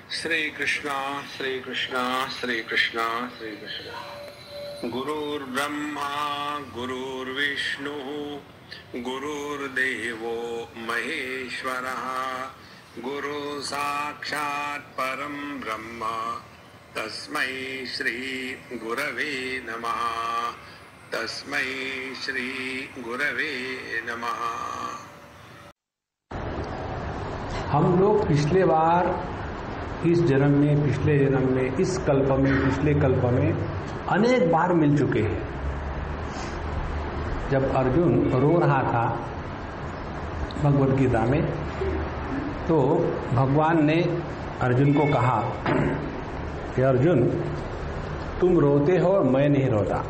श्री कृष्णा श्री कृष्णा श्री कृष्णा श्री कृष्णा। गुरुर्ब्रह्मा गुरुर्विष्णुः गुरुर्देवो महेश्वरः गुरु साक्षात् परं ब्रह्म तस्मै श्री गुरवे नमः। तस्मै श्री गुरवे नमः। हम लोग पिछले बार इस जन्म में, पिछले जन्म में, इस कल्प में, पिछले कल्प में अनेक बार मिल चुके हैं। जब अर्जुन रो रहा था भगवद गीता में, तो भगवान ने अर्जुन को कहा कि अर्जुन तुम रोते हो और मैं नहीं रोता।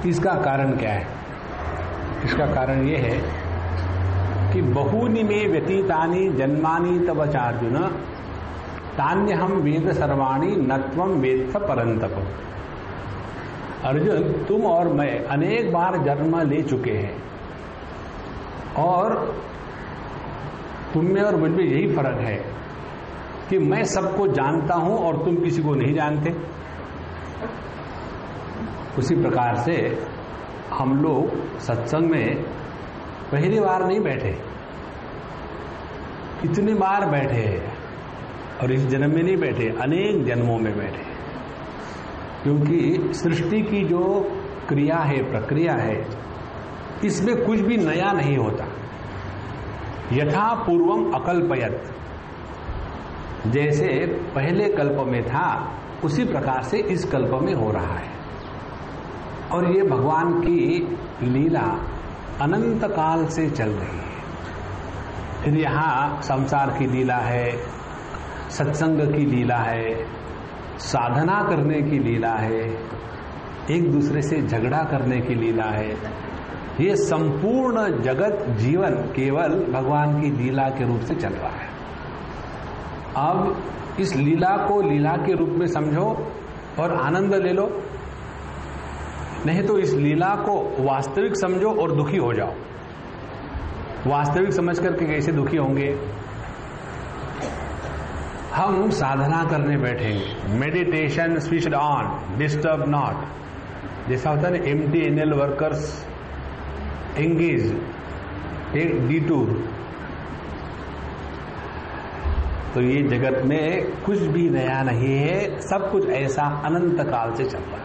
इसका कारण क्या है? इसका कारण ये है कि बहूनि में व्यतीतानि जन्मानि तव चार्जुन तान्यहं वेद सर्वाणि न त्वं वेत्थ परन्तप। अर्जुन, तुम और मैं अनेक बार जन्म ले चुके हैं और तुम में और मुझ में यही फर्क है कि मैं सबको जानता हूं और तुम किसी को नहीं जानते। उसी प्रकार से हम लोग सत्संग में पहली बार नहीं बैठे, इतनी बार बैठे और इस जन्म में नहीं बैठे, अनेक जन्मों में बैठे। क्योंकि सृष्टि की जो क्रिया है, प्रक्रिया है, इसमें कुछ भी नया नहीं होता। यथा पूर्वम अकल्पयत, जैसे पहले कल्प में था उसी प्रकार से इस कल्प में हो रहा है। और ये भगवान की लीला अनंत काल से चल रही है। फिर यहाँ संसार की लीला है, सत्संग की लीला है, साधना करने की लीला है, एक दूसरे से झगड़ा करने की लीला है। ये संपूर्ण जगत जीवन केवल भगवान की लीला के रूप से चल रहा है। अब इस लीला को लीला के रूप में समझो और आनंद ले लो, नहीं तो इस लीला को वास्तविक समझो और दुखी हो जाओ। वास्तविक समझ करके कैसे दुखी होंगे? हम साधना करने बैठेंगे, meditation switched on, disturb not, जैसा होता है ना MTNL वर्कर्स एंगेज, एक डिटूर। तो ये जगत में कुछ भी नया नहीं है, सब कुछ ऐसा अनंत काल से चल रहा है।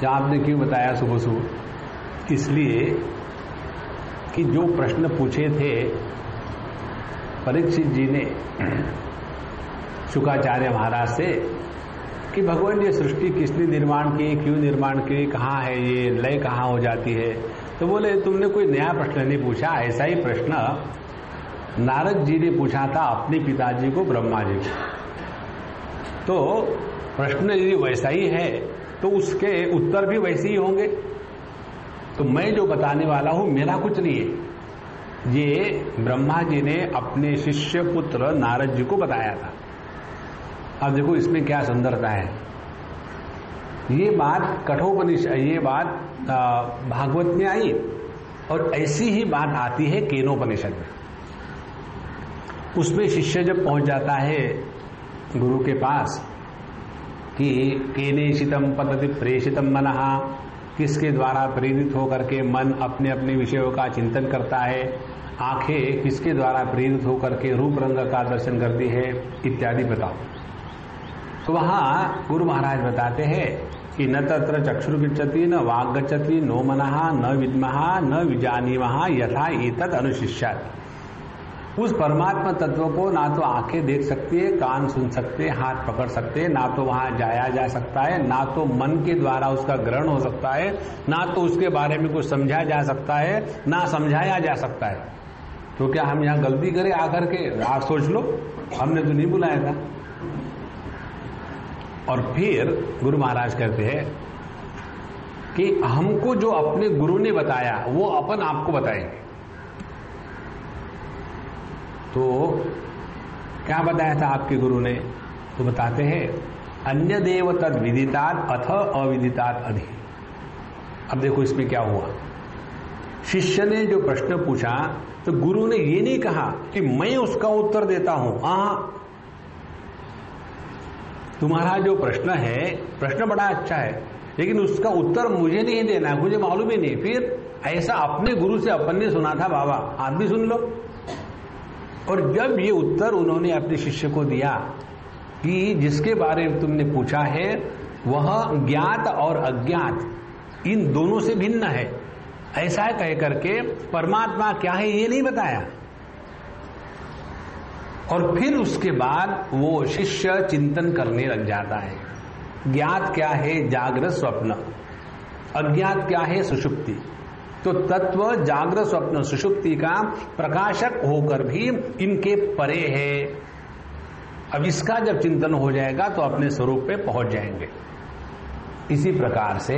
जहां आपने क्यों बताया सुबह सुबह? इसलिए कि जो प्रश्न पूछे थे परीक्षित जी ने शुक्राचार्य महाराज से कि भगवान ये सृष्टि किसने निर्माण की, क्यों निर्माण की, कहाँ है ये, लय कहाँ हो जाती है? तो बोले तुमने कोई नया प्रश्न नहीं पूछा, ऐसा ही प्रश्न नारद जी ने पूछा था अपने पिताजी को, ब्रह्मा जी को। तो प्रश्न यदि वैसा ही है तो उसके उत्तर भी वैसे ही होंगे। तो मैं जो बताने वाला हूं मेरा कुछ नहीं है, ये ब्रह्मा जी ने अपने शिष्य पुत्र नारद जी को बताया था। अब देखो इसमें क्या सुंदरता है। ये बात कठोपनिषद, ये बात भागवत में आई और ऐसी ही बात आती है केनोपनिषद में। उसमें शिष्य जब पहुंच जाता है गुरु के पास कि केनेशितम पतति प्रेषितम मनः, किसके द्वारा प्रेरित होकर के मन अपने अपने विषयों का चिंतन करता है, आंखें किसके द्वारा प्रेरित होकर के रूप रंग का दर्शन करती है, इत्यादि बताओ। तो वहां गुरु महाराज बताते हैं कि न तत्र चक्षुर गच्छति न वाग गच्छति नो मनः न विद्मः न विजानीमः यथा एतद् अनुशिष्यात्। उस परमात्मा तत्व को ना तो आंखें देख सकती है, कान सुन सकते, हाथ पकड़ सकते, ना तो वहां जाया जा सकता है, ना तो मन के द्वारा उसका ग्रहण हो सकता है, ना तो उसके बारे में कुछ समझा जा सकता है, ना समझाया जा सकता है। तो क्या हम यहां गलती करें आकर के? आप सोच लो, हमने तो नहीं बुलाया था। और फिर गुरु महाराज कहते हैं कि हमको जो अपने गुरु ने बताया वो अपन आपको बताएंगे। तो क्या बताया था आपके गुरु ने? तो बताते हैं अन्य देव तद विदितात् अथ अविदितात् अधि। अब देखो इसमें क्या हुआ। शिष्य ने जो प्रश्न पूछा तो गुरु ने ये नहीं कहा कि मैं उसका उत्तर देता हूं। तुम्हारा जो प्रश्न है, प्रश्न बड़ा अच्छा है, लेकिन उसका उत्तर मुझे नहीं देना है, मुझे मालूम ही नहीं। फिर ऐसा अपने गुरु से अपन ने सुना था, बाबा आप भी सुन लो। और जब ये उत्तर उन्होंने अपने शिष्य को दिया कि जिसके बारे में तुमने पूछा है वह ज्ञात और अज्ञात इन दोनों से भिन्न है, ऐसा कह करके परमात्मा क्या है ये नहीं बताया। और फिर उसके बाद वो शिष्य चिंतन करने लग जाता है। ज्ञात क्या है? जागृत स्वप्न। अज्ञात क्या है? सुषुप्ति। तो तत्व जागृत स्वप्न सुषुप्ति का प्रकाशक होकर भी इनके परे है। अब इसका जब चिंतन हो जाएगा तो अपने स्वरूप पे पहुंच जाएंगे। इसी प्रकार से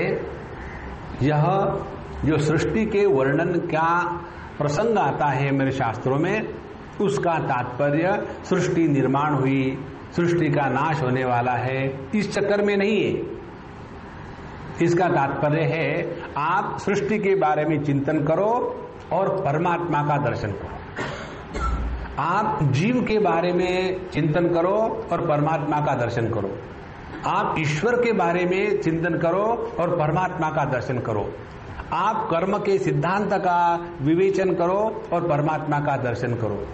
यह जो सृष्टि के वर्णन का प्रसंग आता है मेरे शास्त्रों में, उसका तात्पर्य सृष्टि निर्माण हुई, सृष्टि का नाश होने वाला है, इस चक्कर में नहीं है। इसका तात्पर्य है आप सृष्टि के बारे में चिंतन करो और परमात्मा का दर्शन करो। आप जीव के बारे में चिंतन करो और परमात्मा का दर्शन करो। आप ईश्वर के बारे में चिंतन करो और परमात्मा का दर्शन करो। आप कर्म के सिद्धांत का विवेचन करो और परमात्मा का दर्शन करो।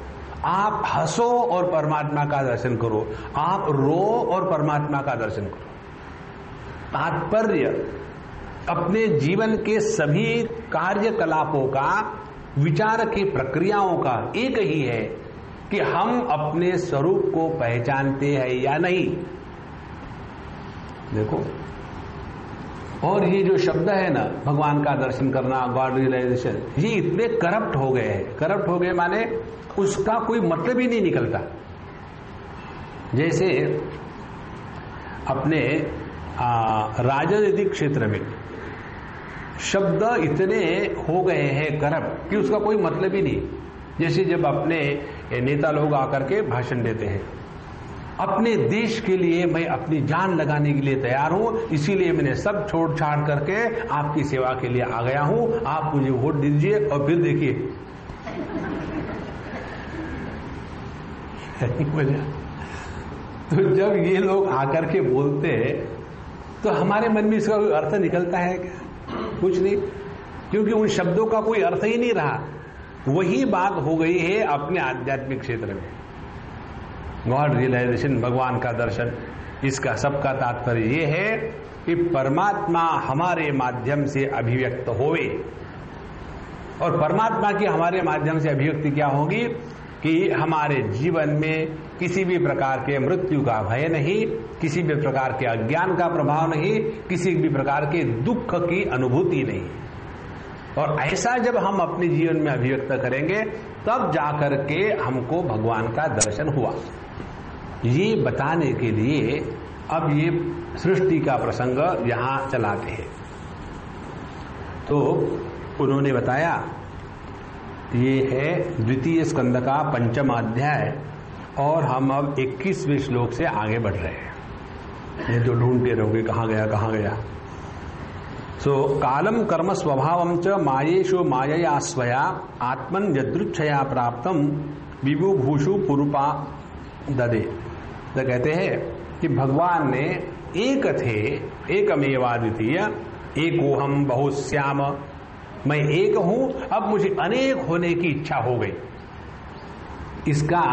आप हंसो और परमात्मा का दर्शन करो। आप रो और परमात्मा का दर्शन करो। तात्पर्य अपने जीवन के सभी कार्यकलापों का, विचार की प्रक्रियाओं का एक ही है कि हम अपने स्वरूप को पहचानते हैं या नहीं। देखो, और ये जो शब्द है ना, भगवान का दर्शन करना, गॉड रियलाइजेशन, ये इतने करप्ट हो गए हैं। करप्ट हो गए माने उसका कोई मतलब ही नहीं निकलता। जैसे अपने राजनीतिक क्षेत्र में शब्द इतने हो गए हैं करप्ट कि उसका कोई मतलब ही नहीं। जैसे जब अपने नेता लोग आकर के भाषण देते हैं, अपने देश के लिए मैं अपनी जान लगाने के लिए तैयार हूं, इसीलिए मैंने सब छोड़ छाड़ करके आपकी सेवा के लिए आ गया हूं, आप मुझे वोट दीजिए। और फिर देखिए तो जब ये लोग आकर के बोलते हैं तो हमारे मन में इसका कोई अर्थ निकलता है क्या? कुछ नहीं, क्योंकि उन शब्दों का कोई अर्थ ही नहीं रहा। वही बात हो गई है अपने आध्यात्मिक क्षेत्र में। गॉड रियलाइजेशन, भगवान का दर्शन, इसका सबका तात्पर्य ये है कि परमात्मा हमारे माध्यम से अभिव्यक्त होवे। और परमात्मा की हमारे माध्यम से अभिव्यक्ति क्या होगी कि हमारे जीवन में किसी भी प्रकार के मृत्यु का भय नहीं, किसी भी प्रकार के अज्ञान का प्रभाव नहीं, किसी भी प्रकार के दुख की अनुभूति नहीं। और ऐसा जब हम अपने जीवन में अभिव्यक्त करेंगे तब जाकर के हमको भगवान का दर्शन हुआ। ये बताने के लिए अब ये सृष्टि का प्रसंग यहां चलाते हैं। तो उन्होंने बताया ये है द्वितीय स्कंद का 5वां अध्याय, और हम अब 21वें श्लोक से आगे बढ़ रहे हैं। ये जो ढूंढते रहोगे कहां गया। सो कालम कर्म स्वभावम च मायेषु मायया स्वया आत्मन यदृच्छया प्राप्तम विभुभूषु पुरुपा ददे। तो कहते हैं कि भगवान ने एक थे, एकमेवाद्वितीय, एकोहम बहुश्याम, मैं एक हूं, अब मुझे अनेक होने की इच्छा हो गई। इसका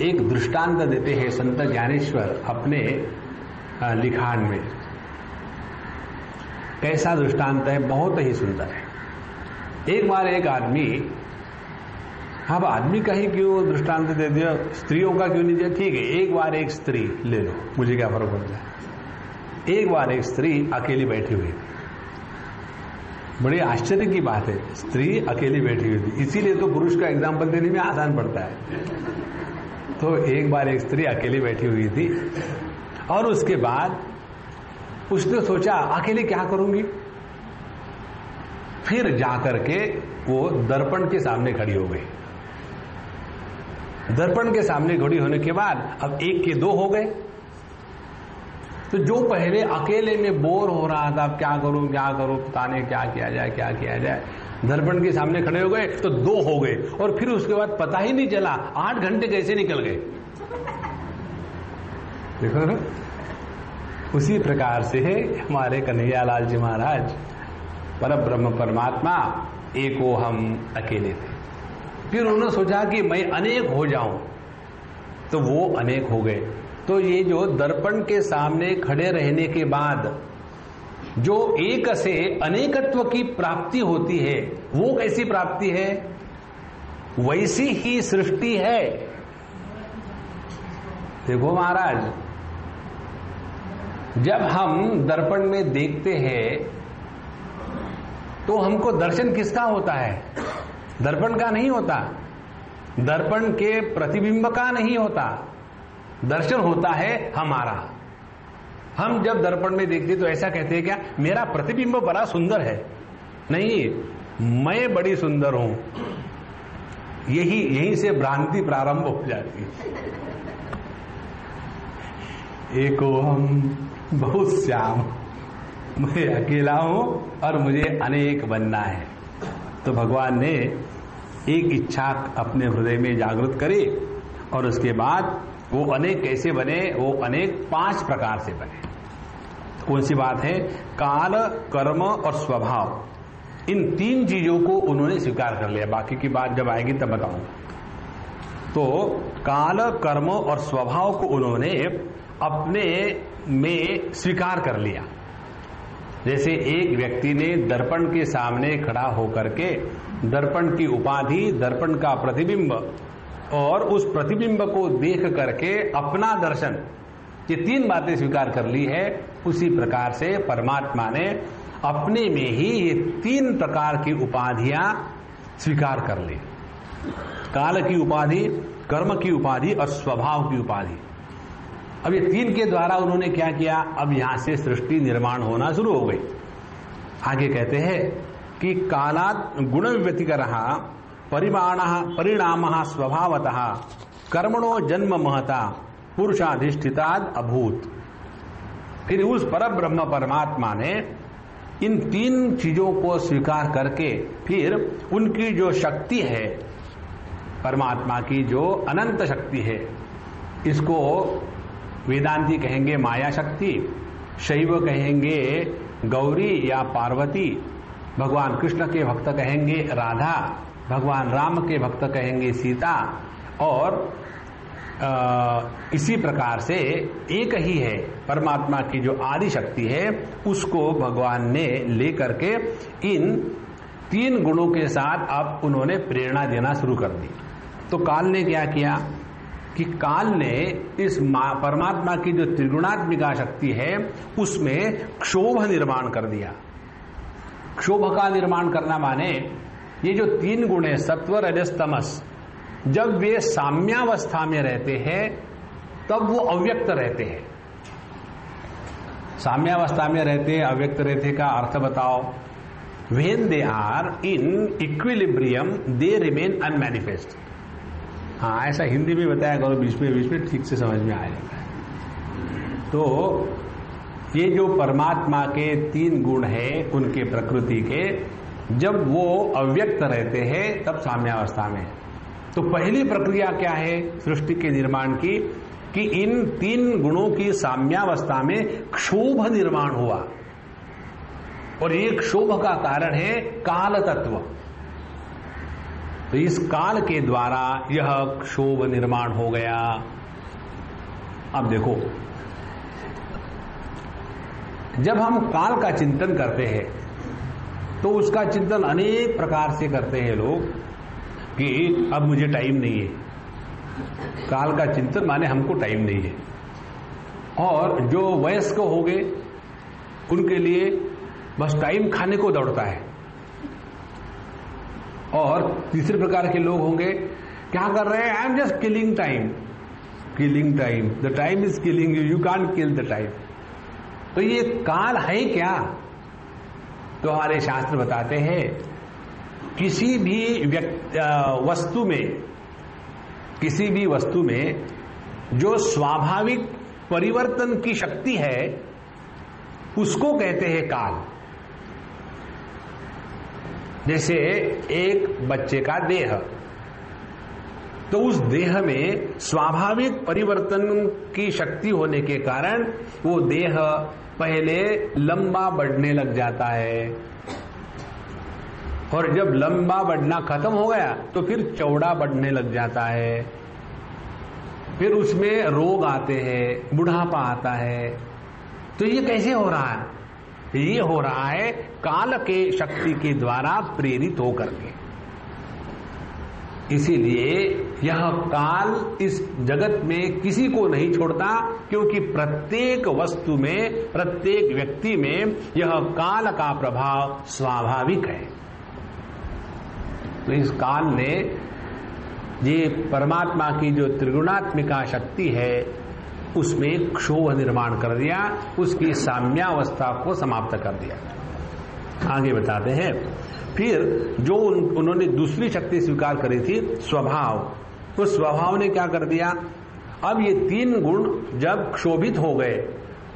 एक दृष्टांत देते हैं संत ज्ञानेश्वर अपने लिखान में। कैसा दृष्टांत है, बहुत ही सुंदर है। एक बार एक आदमी, अब आदमी का ही क्यों दृष्टांत दे दिया, स्त्रियों का क्यों नहीं दिया? ठीक है, एक बार एक स्त्री ले लो, मुझे क्या फर्क पड़ता है। एक बार एक स्त्री अकेली बैठी हुई थी। बड़ी आश्चर्य की बात है, स्त्री अकेली बैठी हुई थी, इसीलिए तो पुरुष का एग्जाम्पल देने में आसान पड़ता है। तो एक बार एक स्त्री अकेली बैठी हुई थी और उसके बाद उसने सोचा अकेले क्या करूंगी। फिर जाकर के वो दर्पण के सामने खड़ी हो गई। दर्पण के सामने खड़ी होने के बाद अब एक के दो हो गए। तो जो पहले अकेले में बोर हो रहा था, अब क्या करूं पता नहीं क्या किया जाए, दर्पण के सामने खड़े हो गए तो 2 हो गए, और फिर उसके बाद पता ही नहीं चला 8 घंटे कैसे निकल गए। देखो ना, उसी प्रकार से हमारे कन्हैयालाल जी महाराज परब्रह्म परमात्मा एको हम अकेले थे। फिर उन्होंने सोचा कि मैं अनेक हो जाऊं, तो वो अनेक हो गए। तो ये जो दर्पण के सामने खड़े रहने के बाद जो एक से अनेकत्व की प्राप्ति होती है, वो कैसी प्राप्ति है? वैसी ही सृष्टि है। देखो महाराज, जब हम दर्पण में देखते हैं तो हमको दर्शन किसका होता है? दर्पण का नहीं होता, दर्पण के प्रतिबिंब का नहीं होता, दर्शन होता है हमारा। हम जब दर्पण में देखते तो ऐसा कहते हैं क्या, मेरा प्रतिबिंब बड़ा सुंदर है? नहीं, मैं बड़ी सुंदर हूं। यहीं से भ्रांति प्रारंभ हो जाती है। एको हम बहुत श्याम, मैं अकेला हूं और मुझे अनेक बनना है। तो भगवान ने एक इच्छा अपने हृदय में जागृत करी, और उसके बाद वो अनेक कैसे बने? वो अनेक 5 प्रकार से बने। कौन सी बात है? काल, कर्म और स्वभाव, इन 3 चीजों को उन्होंने स्वीकार कर लिया। बाकी की बात जब आएगी तब बताऊंगा। तो काल, कर्म और स्वभाव को उन्होंने अपने में स्वीकार कर लिया। जैसे एक व्यक्ति ने दर्पण के सामने खड़ा होकर के दर्पण की उपाधि, दर्पण का प्रतिबिंब और उस प्रतिबिंब को देख करके अपना दर्शन, ये 3 बातें स्वीकार कर ली है। उसी प्रकार से परमात्मा ने अपने में ही ये 3 प्रकार की उपाधियां स्वीकार कर ली। काल की उपाधि, कर्म की उपाधि और स्वभाव की उपाधि। अब ये 3 के द्वारा उन्होंने क्या किया? अब यहां से सृष्टि निर्माण होना शुरू हो गई। आगे कहते हैं कि कालात् गुण व्यतिकरः परिणाम स्वभावतः कर्मणो जन्म महता पुरुषाधिष्ठिताद अभूत। फिर उस परब्रह्म परमात्मा ने इन 3 चीजों को स्वीकार करके फिर उनकी जो शक्ति है, परमात्मा की जो अनंत शक्ति है, इसको वेदांती कहेंगे माया शक्ति, शैव कहेंगे गौरी या पार्वती, भगवान कृष्ण के भक्त कहेंगे राधा, भगवान राम के भक्त कहेंगे सीता, और इसी प्रकार से एक ही है परमात्मा की जो आदि शक्ति है, उसको भगवान ने लेकर के इन 3 गुणों के साथ अब उन्होंने प्रेरणा देना शुरू कर दी। तो काल ने क्या किया कि काल ने इस परमात्मा की जो त्रिगुणात्मिका शक्ति है उसमें क्षोभ निर्माण कर दिया। क्षोभ का निर्माण करना माने ये जो 3 गुण है, सत्व, रजस, तमस, जब वे साम्यावस्था में रहते हैं तब वो अव्यक्त रहते हैं। साम्यावस्था में रहते, अव्यक्त रहते का अर्थ बताओ। When they are in equilibrium, they remain unmanifest। हाँ, ऐसा हिंदी में बताया करो, बीच में ठीक से समझ में आ जाता है। तो ये जो परमात्मा के 3 गुण है उनके प्रकृति के, जब वो अव्यक्त रहते हैं तब साम्यावस्था में। तो पहली प्रक्रिया क्या है सृष्टि के निर्माण की, कि इन 3 गुणों की साम्यावस्था में क्षोभ निर्माण हुआ, और ये क्षोभ का कारण है काल तत्व। तो इस काल के द्वारा यह क्षोभ निर्माण हो गया। अब देखो, जब हम काल का चिंतन करते हैं तो उसका चिंतन अनेक प्रकार से करते हैं लोग कि अब मुझे टाइम नहीं है। काल का चिंतन माने हमको टाइम नहीं है। और जो वयस्क हो गए उनके लिए बस टाइम खाने को दौड़ता है। और तीसरे प्रकार के लोग होंगे, क्या कर रहे हैं? I am just killing time. Killing time, the time is killing you, you can't kill the time. तो ये काल है क्या? तो हमारे शास्त्र बताते हैं किसी भी वस्तु में जो स्वाभाविक परिवर्तन की शक्ति है उसको कहते हैं काल। जैसे एक बच्चे का देह, तो उस देह में स्वाभाविक परिवर्तन की शक्ति होने के कारण वो देह पहले लंबा बढ़ने लग जाता है, और जब लंबा बढ़ना खत्म हो गया तो फिर चौड़ा बढ़ने लग जाता है, फिर उसमें रोग आते हैं, बुढ़ापा आता है। तो ये कैसे हो रहा है? ये हो रहा है काल के शक्ति के द्वारा प्रेरित होकर के। इसीलिए यह काल इस जगत में किसी को नहीं छोड़ता, क्योंकि प्रत्येक वस्तु में, प्रत्येक व्यक्ति में यह काल का प्रभाव स्वाभाविक है। तो इस काल ने ये परमात्मा की जो त्रिगुणात्मिका शक्ति है उसमें क्षोभ निर्माण कर दिया, उसकी साम्यावस्था को समाप्त कर दिया। आगे बताते हैं, फिर जो उन्होंने दूसरी शक्ति स्वीकार करी थी स्वभाव, तो स्वभाव ने क्या कर दिया, अब ये तीन गुण जब क्षोभित हो गए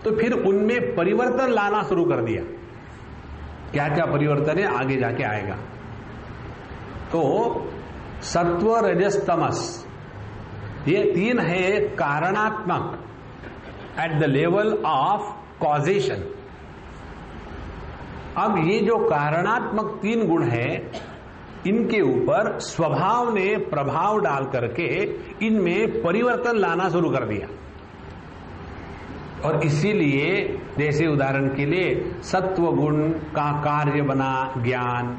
तो फिर उनमें परिवर्तन लाना शुरू कर दिया। क्या क्या परिवर्तन है आगे जाके आएगा। तो सत्व रजस तमस ये तीन है कारणात्मक, at the level of causation. अब ये जो कारणात्मक तीन गुण है, इनके ऊपर स्वभाव ने प्रभाव डाल करके इनमें परिवर्तन लाना शुरू कर दिया। और इसीलिए जैसे उदाहरण के लिए सत्व गुण का कार्य बना ज्ञान,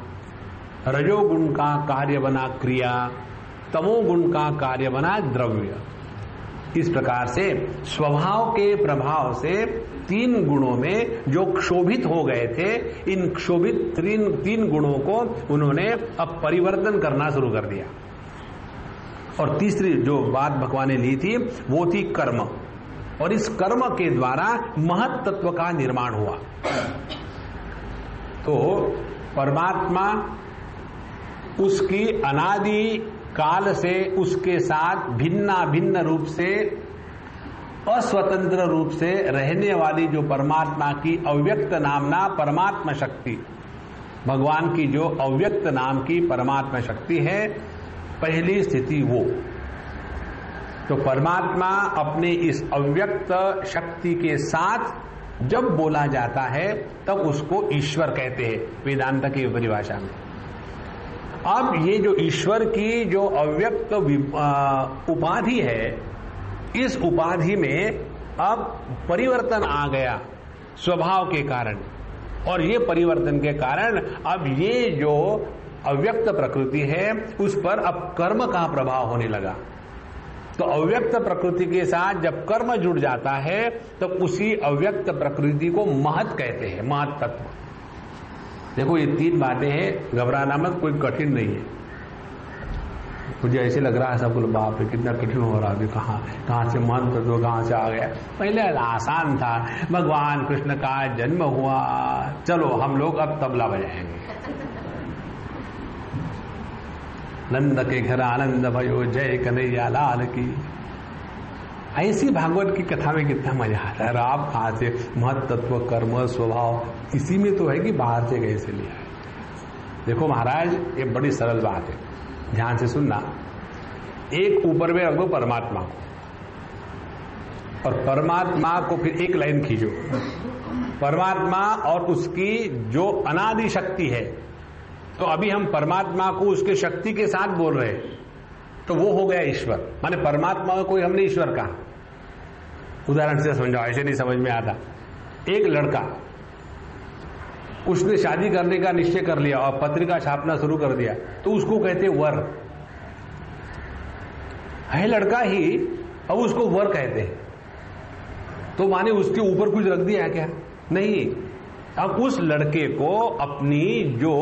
रजोगुण का कार्य बना क्रिया, तमोगुण का कार्य बना द्रव्य। इस प्रकार से स्वभाव के प्रभाव से तीन गुणों में जो क्षोभित हो गए थे, इन क्षोभित तीन गुणों को उन्होंने अब परिवर्तन करना शुरू कर दिया। और तीसरी जो बात भगवान ने ली थी वो थी कर्म, और इस कर्म के द्वारा महत तत्व का निर्माण हुआ। तो परमात्मा उसकी अनादि काल से उसके साथ भिन्ना भिन्न रूप से, अस्वतंत्र रूप से रहने वाली जो परमात्मा की अव्यक्त नामना परमात्मा शक्ति, भगवान की जो अव्यक्त नाम की परमात्मा शक्ति है, पहली स्थिति वो। तो परमात्मा अपने इस अव्यक्त शक्ति के साथ जब बोला जाता है तब उसको ईश्वर कहते हैं वेदांत की परिभाषा में। अब ये जो ईश्वर की जो अव्यक्त उपाधि है, इस उपाधि में अब परिवर्तन आ गया स्वभाव के कारण, और ये परिवर्तन के कारण अब ये जो अव्यक्त प्रकृति है उस पर अब कर्म का प्रभाव होने लगा। तो अव्यक्त प्रकृति के साथ जब कर्म जुड़ जाता है तो उसी अव्यक्त प्रकृति को महत कहते हैं, महत तत्व। देखो ये तीन बातें हैं, घबराना मत, कोई कठिन नहीं है। मुझे ऐसे लग रहा है सब लोग बाप रे कितना कठिन हो रहा है, कहाँ से मन तत्व कहाँ से आ गया। पहले आसान था, भगवान कृष्ण का जन्म हुआ, चलो हम लोग अब तबला बजाएंगे, नंद के घर आनंद भयो जय कन्हैया लाल की। ऐसी भागवत की कथा में कितना मजा आता है। आप कहाँ से महत तत्व कर्म स्वभाव, इसी में तो है कि बाहर से कैसे लिया है। देखो महाराज ये बड़ी सरल बात है, ध्यान से सुनना। एक ऊपर में रखो परमात्मा को, और परमात्मा को फिर एक लाइन खींचो, परमात्मा और उसकी जो अनादि शक्ति है। तो अभी हम परमात्मा को उसके शक्ति के साथ बोल रहे हैं, तो वो हो गया ईश्वर। माने परमात्मा को कोई हमने ईश्वर कहा। उदाहरण से समझाओ, ऐसे नहीं समझ में आता। एक लड़का, उसने शादी करने का निश्चय कर लिया और पत्रिका छापना शुरू कर दिया, तो उसको कहते वर है, लड़का ही, अब उसको वर कहते हैं। तो माने उसके ऊपर कुछ रख दिया है क्या? नहीं। अब उस लड़के को अपनी जो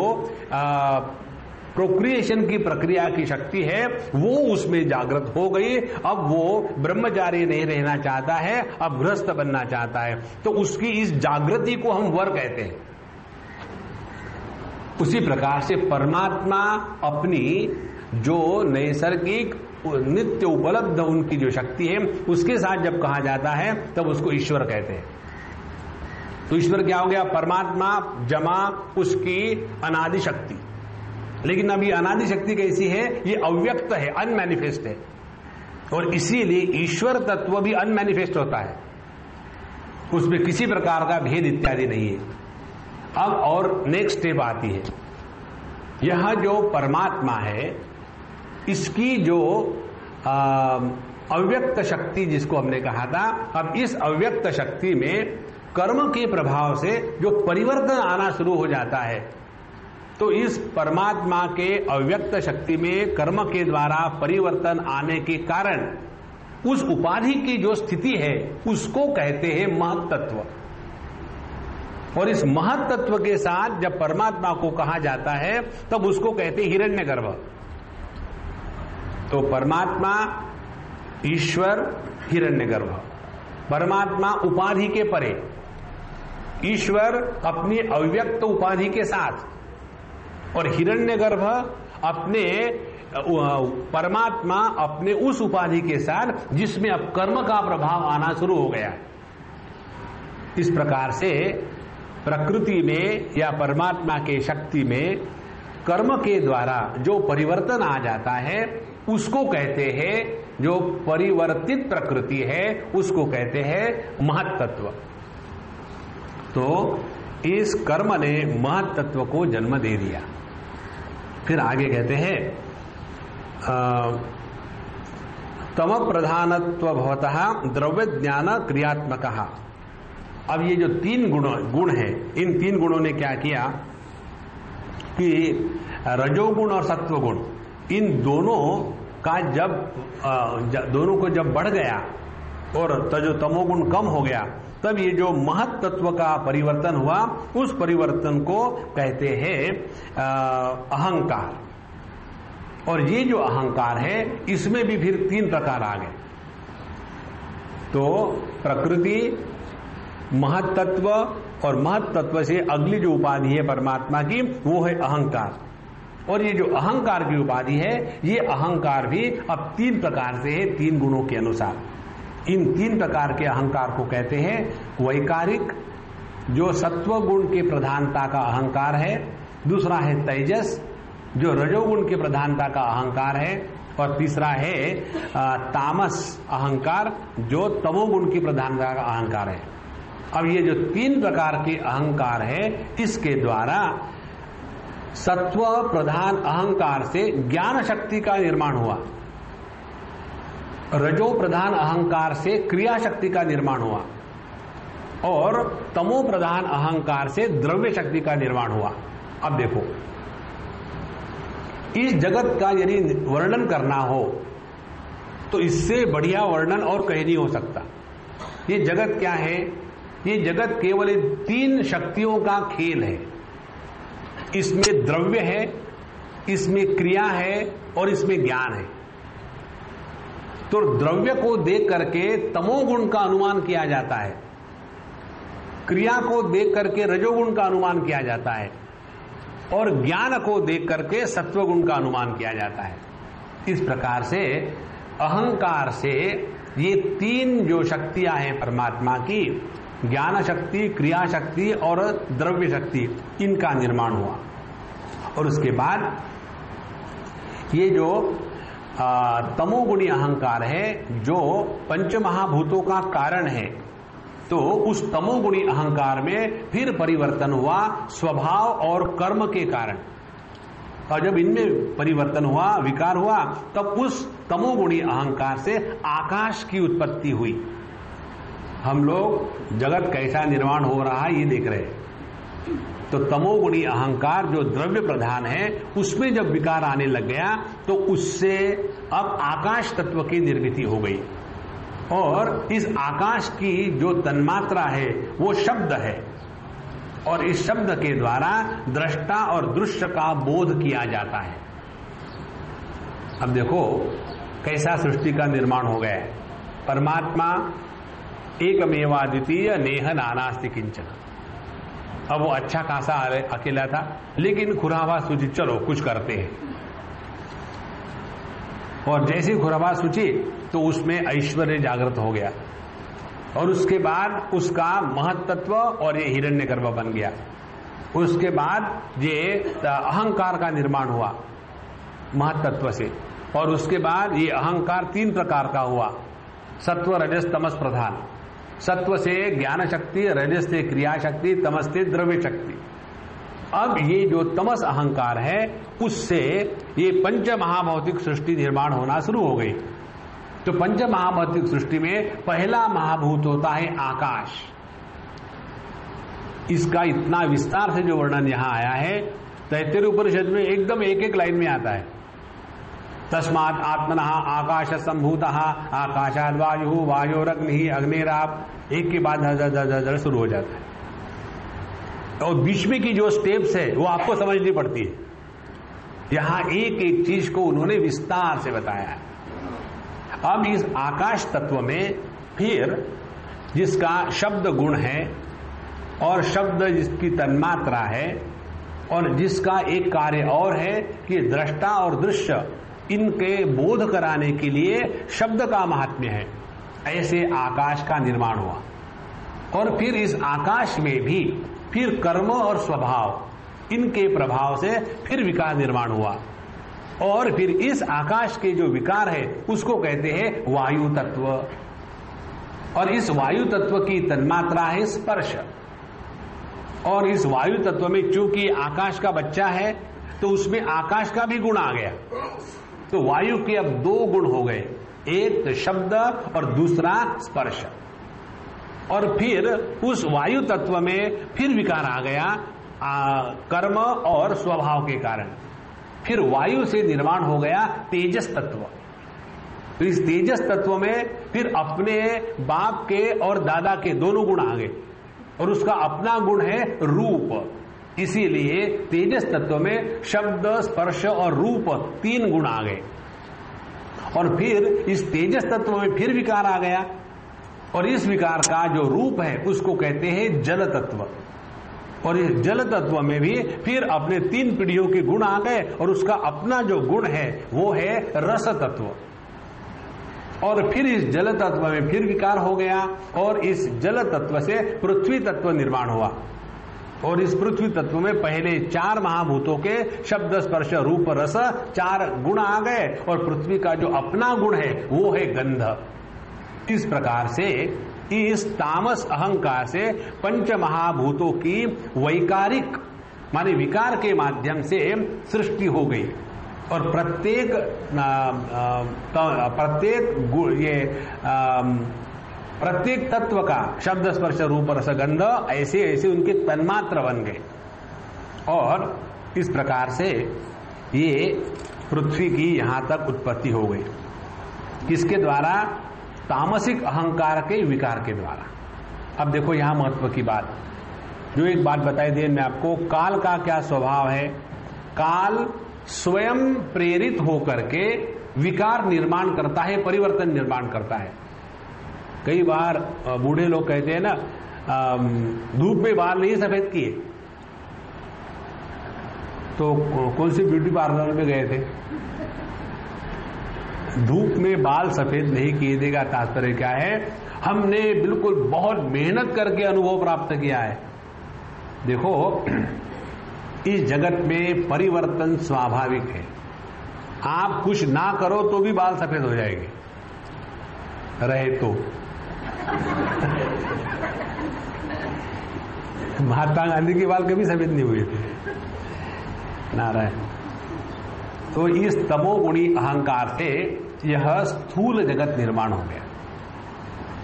प्रोक्रिएशन की प्रक्रिया की शक्ति है वो उसमें जागृत हो गई। अब वो ब्रह्मचारी नहीं रहना चाहता है, अब गृहस्थ बनना चाहता है, तो उसकी इस जागृति को हम वर कहते हैं। उसी प्रकार से परमात्मा अपनी जो नैसर्गिक नित्य उपलब्ध उनकी जो शक्ति है उसके साथ जब कहा जाता है तब उसको ईश्वर कहते हैं। तो ईश्वर क्या हो गया? परमात्मा जमा उसकी अनादि शक्ति। लेकिन अब ये अनादि शक्ति कैसी है? ये अव्यक्त है, अनमैनिफेस्ट है, और इसीलिए ईश्वर तत्व भी अनमैनिफेस्ट होता है, उसमें किसी प्रकार का भेद इत्यादि नहीं है। अब और नेक्स्ट स्टेप आती है, यह जो परमात्मा है इसकी जो अव्यक्त शक्ति जिसको हमने कहा था, अब इस अव्यक्त शक्ति में कर्म के प्रभाव से जो परिवर्तन आना शुरू हो जाता है, तो इस परमात्मा के अव्यक्त शक्ति में कर्म के द्वारा परिवर्तन आने के कारण उस उपाधि की जो स्थिति है उसको कहते हैं महत्तत्व। और इस महत्तत्व के साथ जब परमात्मा को कहा जाता है तब उसको कहते हैं हिरण्यगर्भ। तो परमात्मा, ईश्वर, हिरण्यगर्भ। परमात्मा उपाधि के परे, ईश्वर अपनी अव्यक्त उपाधि के साथ, और हिरण्यगर्भ अपने परमात्मा अपने उस उपाधि के साथ जिसमें अब कर्म का प्रभाव आना शुरू हो गया। इस प्रकार से प्रकृति में या परमात्मा के शक्ति में कर्म के द्वारा जो परिवर्तन आ जाता है उसको कहते हैं, जो परिवर्तित प्रकृति है उसको कहते हैं महत्तत्व। तो इस कर्म ने महत्तत्व को जन्म दे दिया। फिर आगे कहते हैं तम प्रधानत्व भवतः द्रव्य ज्ञान क्रियात्मक। अब ये जो तीन गुण हैं, इन तीन गुणों ने क्या किया कि रजोगुण और सत्वगुण, इन दोनों का दोनों को जब बढ़ गया और जो तमोगुण कम हो गया, तब ये जो महत्तत्व का परिवर्तन हुआ उस परिवर्तन को कहते हैं अहंकार। और ये जो अहंकार है इसमें भी फिर तीन प्रकार आ गए। तो प्रकृति, महत्तत्व, और महत्तत्व से अगली जो उपाधि है परमात्मा की वो है अहंकार। और ये जो अहंकार की उपाधि है, ये अहंकार भी अब तीन प्रकार से है, तीन गुणों के अनुसार। इन तीन प्रकार के अहंकार को कहते हैं वैकारिक, जो सत्व गुण के प्रधानता का अहंकार है। दूसरा है तेजस, जो रजोगुण के प्रधानता का अहंकार है। और तीसरा है तामस अहंकार, जो तमोगुण की प्रधानता का अहंकार है। अब ये जो तीन प्रकार के अहंकार है, इसके द्वारा सत्व प्रधान अहंकार से ज्ञान शक्ति का निर्माण हुआ, रजो प्रधान अहंकार से क्रिया शक्ति का निर्माण हुआ, और तमो प्रधान अहंकार से द्रव्य शक्ति का निर्माण हुआ। अब देखो, इस जगत का यदि वर्णन करना हो तो इससे बढ़िया वर्णन और कहीं नहीं हो सकता। ये जगत क्या है? ये जगत केवल तीन शक्तियों का खेल है। इसमें द्रव्य है, इसमें क्रिया है, और इसमें ज्ञान है। तो द्रव्य को देख करके तमोगुण का अनुमान किया जाता है, क्रिया को देख करके रजोगुण का अनुमान किया जाता है, और ज्ञान को देख करके सत्वगुण का अनुमान किया जाता है। इस प्रकार से अहंकार से ये तीन जो शक्तियां हैं परमात्मा की, ज्ञान शक्ति, क्रिया शक्ति और द्रव्य शक्ति, इनका निर्माण हुआ। और उसके बाद ये जो तमोगुणी अहंकार है, जो पंचमहाभूतों का कारण है, तो उस तमोगुणी अहंकार में फिर परिवर्तन हुआ स्वभाव और कर्म के कारण। और जब इनमें परिवर्तन हुआ, विकार हुआ, तब उस तमोगुणी अहंकार से आकाश की उत्पत्ति हुई। हम लोग जगत कैसा निर्माण हो रहा है ये देख रहे हैं। तो तमोगुणी अहंकार जो द्रव्य प्रधान है, उसमें जब विकार आने लग गया तो उससे अब आकाश तत्व की निर्मिति हो गई। और इस आकाश की जो तन्मात्रा है वो शब्द है, और इस शब्द के द्वारा दृष्टा और दृश्य का बोध किया जाता है। अब देखो कैसा सृष्टि का निर्माण हो गया है। परमात्मा एकमेवाद्वितीय नेह नानास्ति किंचन। अब वो अच्छा खासा अकेला था, लेकिन खुराबाज सूची चलो कुछ करते हैं, और जैसे खुराबाज सूची तो उसमें ऐश्वर्य जागृत हो गया, और उसके बाद उसका महत्तत्व और ये हिरण्यगर्भ बन गया। उसके बाद ये अहंकार का निर्माण हुआ महत्तत्व से, और उसके बाद ये अहंकार 3 प्रकार का हुआ, सत्व रजस तमस प्रधान। सत्व से ज्ञान शक्ति, रजस से क्रिया शक्ति, तमस से द्रव्य शक्ति। अब ये जो तमस अहंकार है उससे ये पंच महाभौतिक सृष्टि निर्माण होना शुरू हो गई। तो पंच महाभौतिक सृष्टि में पहला महाभूत होता है आकाश। इसका इतना विस्तार से जो वर्णन यहां आया है तैत्तिरीय उपनिषद में एकदम एक एक लाइन में आता है। तस्मात् आत्मनः आकाश संभूतः आकाशाद् वायु वायोरग्नि अग्निराप, एक के बाद धड़ शुरू हो जाता है। और बीच में की जो स्टेप्स है वो आपको समझनी पड़ती है। यहां एक एक चीज को उन्होंने विस्तार से बताया है। अब इस आकाश तत्व में फिर जिसका शब्द गुण है और शब्द जिसकी तन्मात्रा है और जिसका एक कार्य और है कि दृष्टा और दृश्य इनके बोध कराने के लिए शब्द का महात्म्य है, ऐसे आकाश का निर्माण हुआ। और फिर इस आकाश में भी फिर कर्म और स्वभाव इनके प्रभाव से फिर विकार निर्माण हुआ। और फिर इस आकाश के जो विकार है उसको कहते हैं वायु तत्व। और इस वायु तत्व की तन्मात्रा है स्पर्श। और इस वायु तत्व में चूंकि आकाश का बच्चा है तो उसमें आकाश का भी गुण आ गया। तो वायु के अब 2 गुण हो गए, एक शब्द और दूसरा स्पर्श। और फिर उस वायु तत्व में फिर विकार आ गया कर्म और स्वभाव के कारण। फिर वायु से निर्माण हो गया तेजस तत्व। तो इस तेजस तत्व में फिर अपने बाप के और दादा के दोनों गुण आ गए और उसका अपना गुण है रूप। इसीलिए तेजस तत्व में शब्द स्पर्श और रूप 3 गुण आ गए। और फिर इस तेजस तत्व में फिर विकार आ गया और इस विकार का जो रूप है उसको कहते हैं जल तत्व। और इस जल तत्व में भी फिर अपने 3 पीढ़ियों के गुण आ गए और उसका अपना जो गुण है वो है रस तत्व। और फिर इस जल तत्व में फिर विकार हो गया और इस जल तत्व से पृथ्वी तत्व निर्माण हुआ। और इस पृथ्वी तत्व में पहले 4 महाभूतों के शब्द स्पर्श रूप रस 4 गुण आ गए और पृथ्वी का जो अपना गुण है वो है गंध। इस प्रकार से इस तामस अहंकार से पंच महाभूतों की वैकारिक माने विकार के माध्यम से सृष्टि हो गई। और प्रत्येक तत्व का शब्द स्पर्श रूप रस गंध ऐसे ऐसे उनके तन्मात्र बन गए। और इस प्रकार से ये पृथ्वी की यहां तक उत्पत्ति हो गई। किसके द्वारा? तामसिक अहंकार के विकार के द्वारा। अब देखो यहां महत्व की बात, जो एक बात बताई दी मैं आपको, काल का क्या स्वभाव है? काल स्वयं प्रेरित होकर के विकार निर्माण करता है, परिवर्तन निर्माण करता है। कई बार बूढ़े लोग कहते हैं ना, धूप में बाल नहीं सफेद किए, तो कौन सी ब्यूटी पार्लर में गए थे? धूप में बाल सफेद नहीं किए देगा तात्पर्य क्या है? हमने बिल्कुल बहुत मेहनत करके अनुभव प्राप्त किया है। देखो इस जगत में परिवर्तन स्वाभाविक है। आप कुछ ना करो तो भी बाल सफेद हो जाएंगे, रहे तो। महात्मा गांधी के बाल कभी सफेद नहीं हुए थे, नारायण। तो इस तमोगुणी अहंकार से यह स्थूल जगत निर्माण हो गया।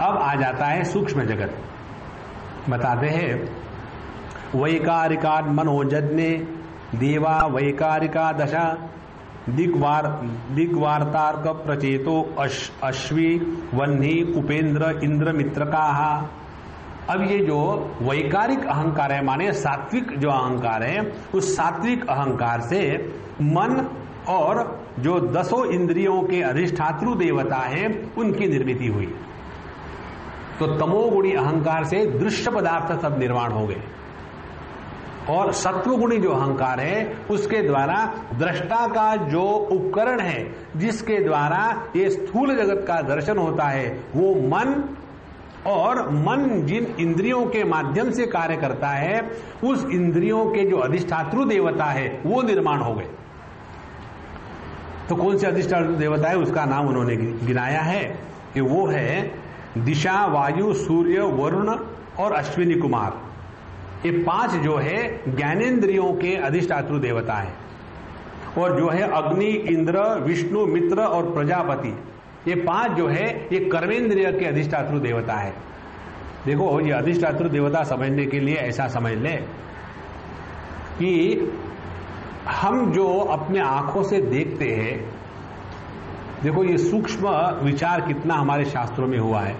अब आ जाता है सूक्ष्म जगत। बताते हैं वैकारिका मनोजन्य देवा वैकारिका दशा दिग्वार्तार्क प्रचेतो अश्वी वह्नि उपेंद्र इंद्र मित्रकाः। अब ये जो वैकारिक अहंकार है माने सात्विक जो अहंकार है, उस सात्विक अहंकार से मन और जो 10 इंद्रियों के अधिष्ठातृ देवता हैं उनकी निर्मिति हुई। तो तमोगुणी अहंकार से दृश्य पदार्थ सब निर्माण हो गए। और सत्वगुणी जो अहंकार है उसके द्वारा दृष्टा का जो उपकरण है जिसके द्वारा ये स्थूल जगत का दर्शन होता है वो मन और मन जिन इंद्रियों के माध्यम से कार्य करता है, उस इंद्रियों के जो अधिष्ठातृ देवता है वो निर्माण हो गए। तो कौन से अधिष्ठातृ देवता है, उसका नाम उन्होंने गिनाया है कि वो है दिशा, वायु, सूर्य, वरुण और अश्विनी कुमार। ये 5 जो है ज्ञानेंद्रियों के अधिष्ठातृ देवता है। और जो है अग्नि, इंद्र, विष्णु, मित्र और प्रजापति, ये 5 जो है ये कर्मेंद्रिय के अधिष्ठातृ देवता है। देखो, ये अधिष्ठातृ देवता समझने के लिए ऐसा समझ ले कि हम जो अपने आंखों से देखते हैं, देखो ये सूक्ष्म विचार कितना हमारे शास्त्रों में हुआ है।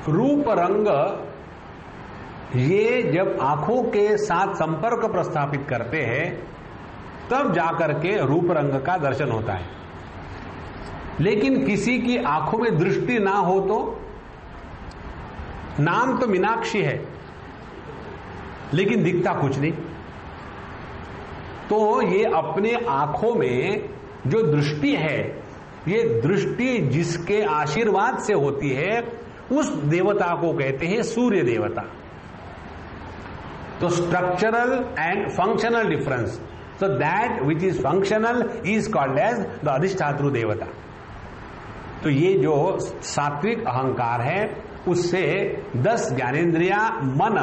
रूप रंग ये जब आंखों के साथ संपर्क प्रस्थापित करते हैं तब जाकर के रूप रंग का दर्शन होता है। लेकिन किसी की आंखों में दृष्टि ना हो तो, नाम तो मीनाक्षी है लेकिन दिखता कुछ नहीं। तो ये अपने आंखों में जो दृष्टि है, ये दृष्टि जिसके आशीर्वाद से होती है उस देवता को कहते हैं सूर्य देवता। तो structural and functional difference, so that which is functional is called as the अधिष्ठातृ देवता। तो ये जो सात्विक अहंकार है उससे 10 ज्ञानेंद्रिया, मन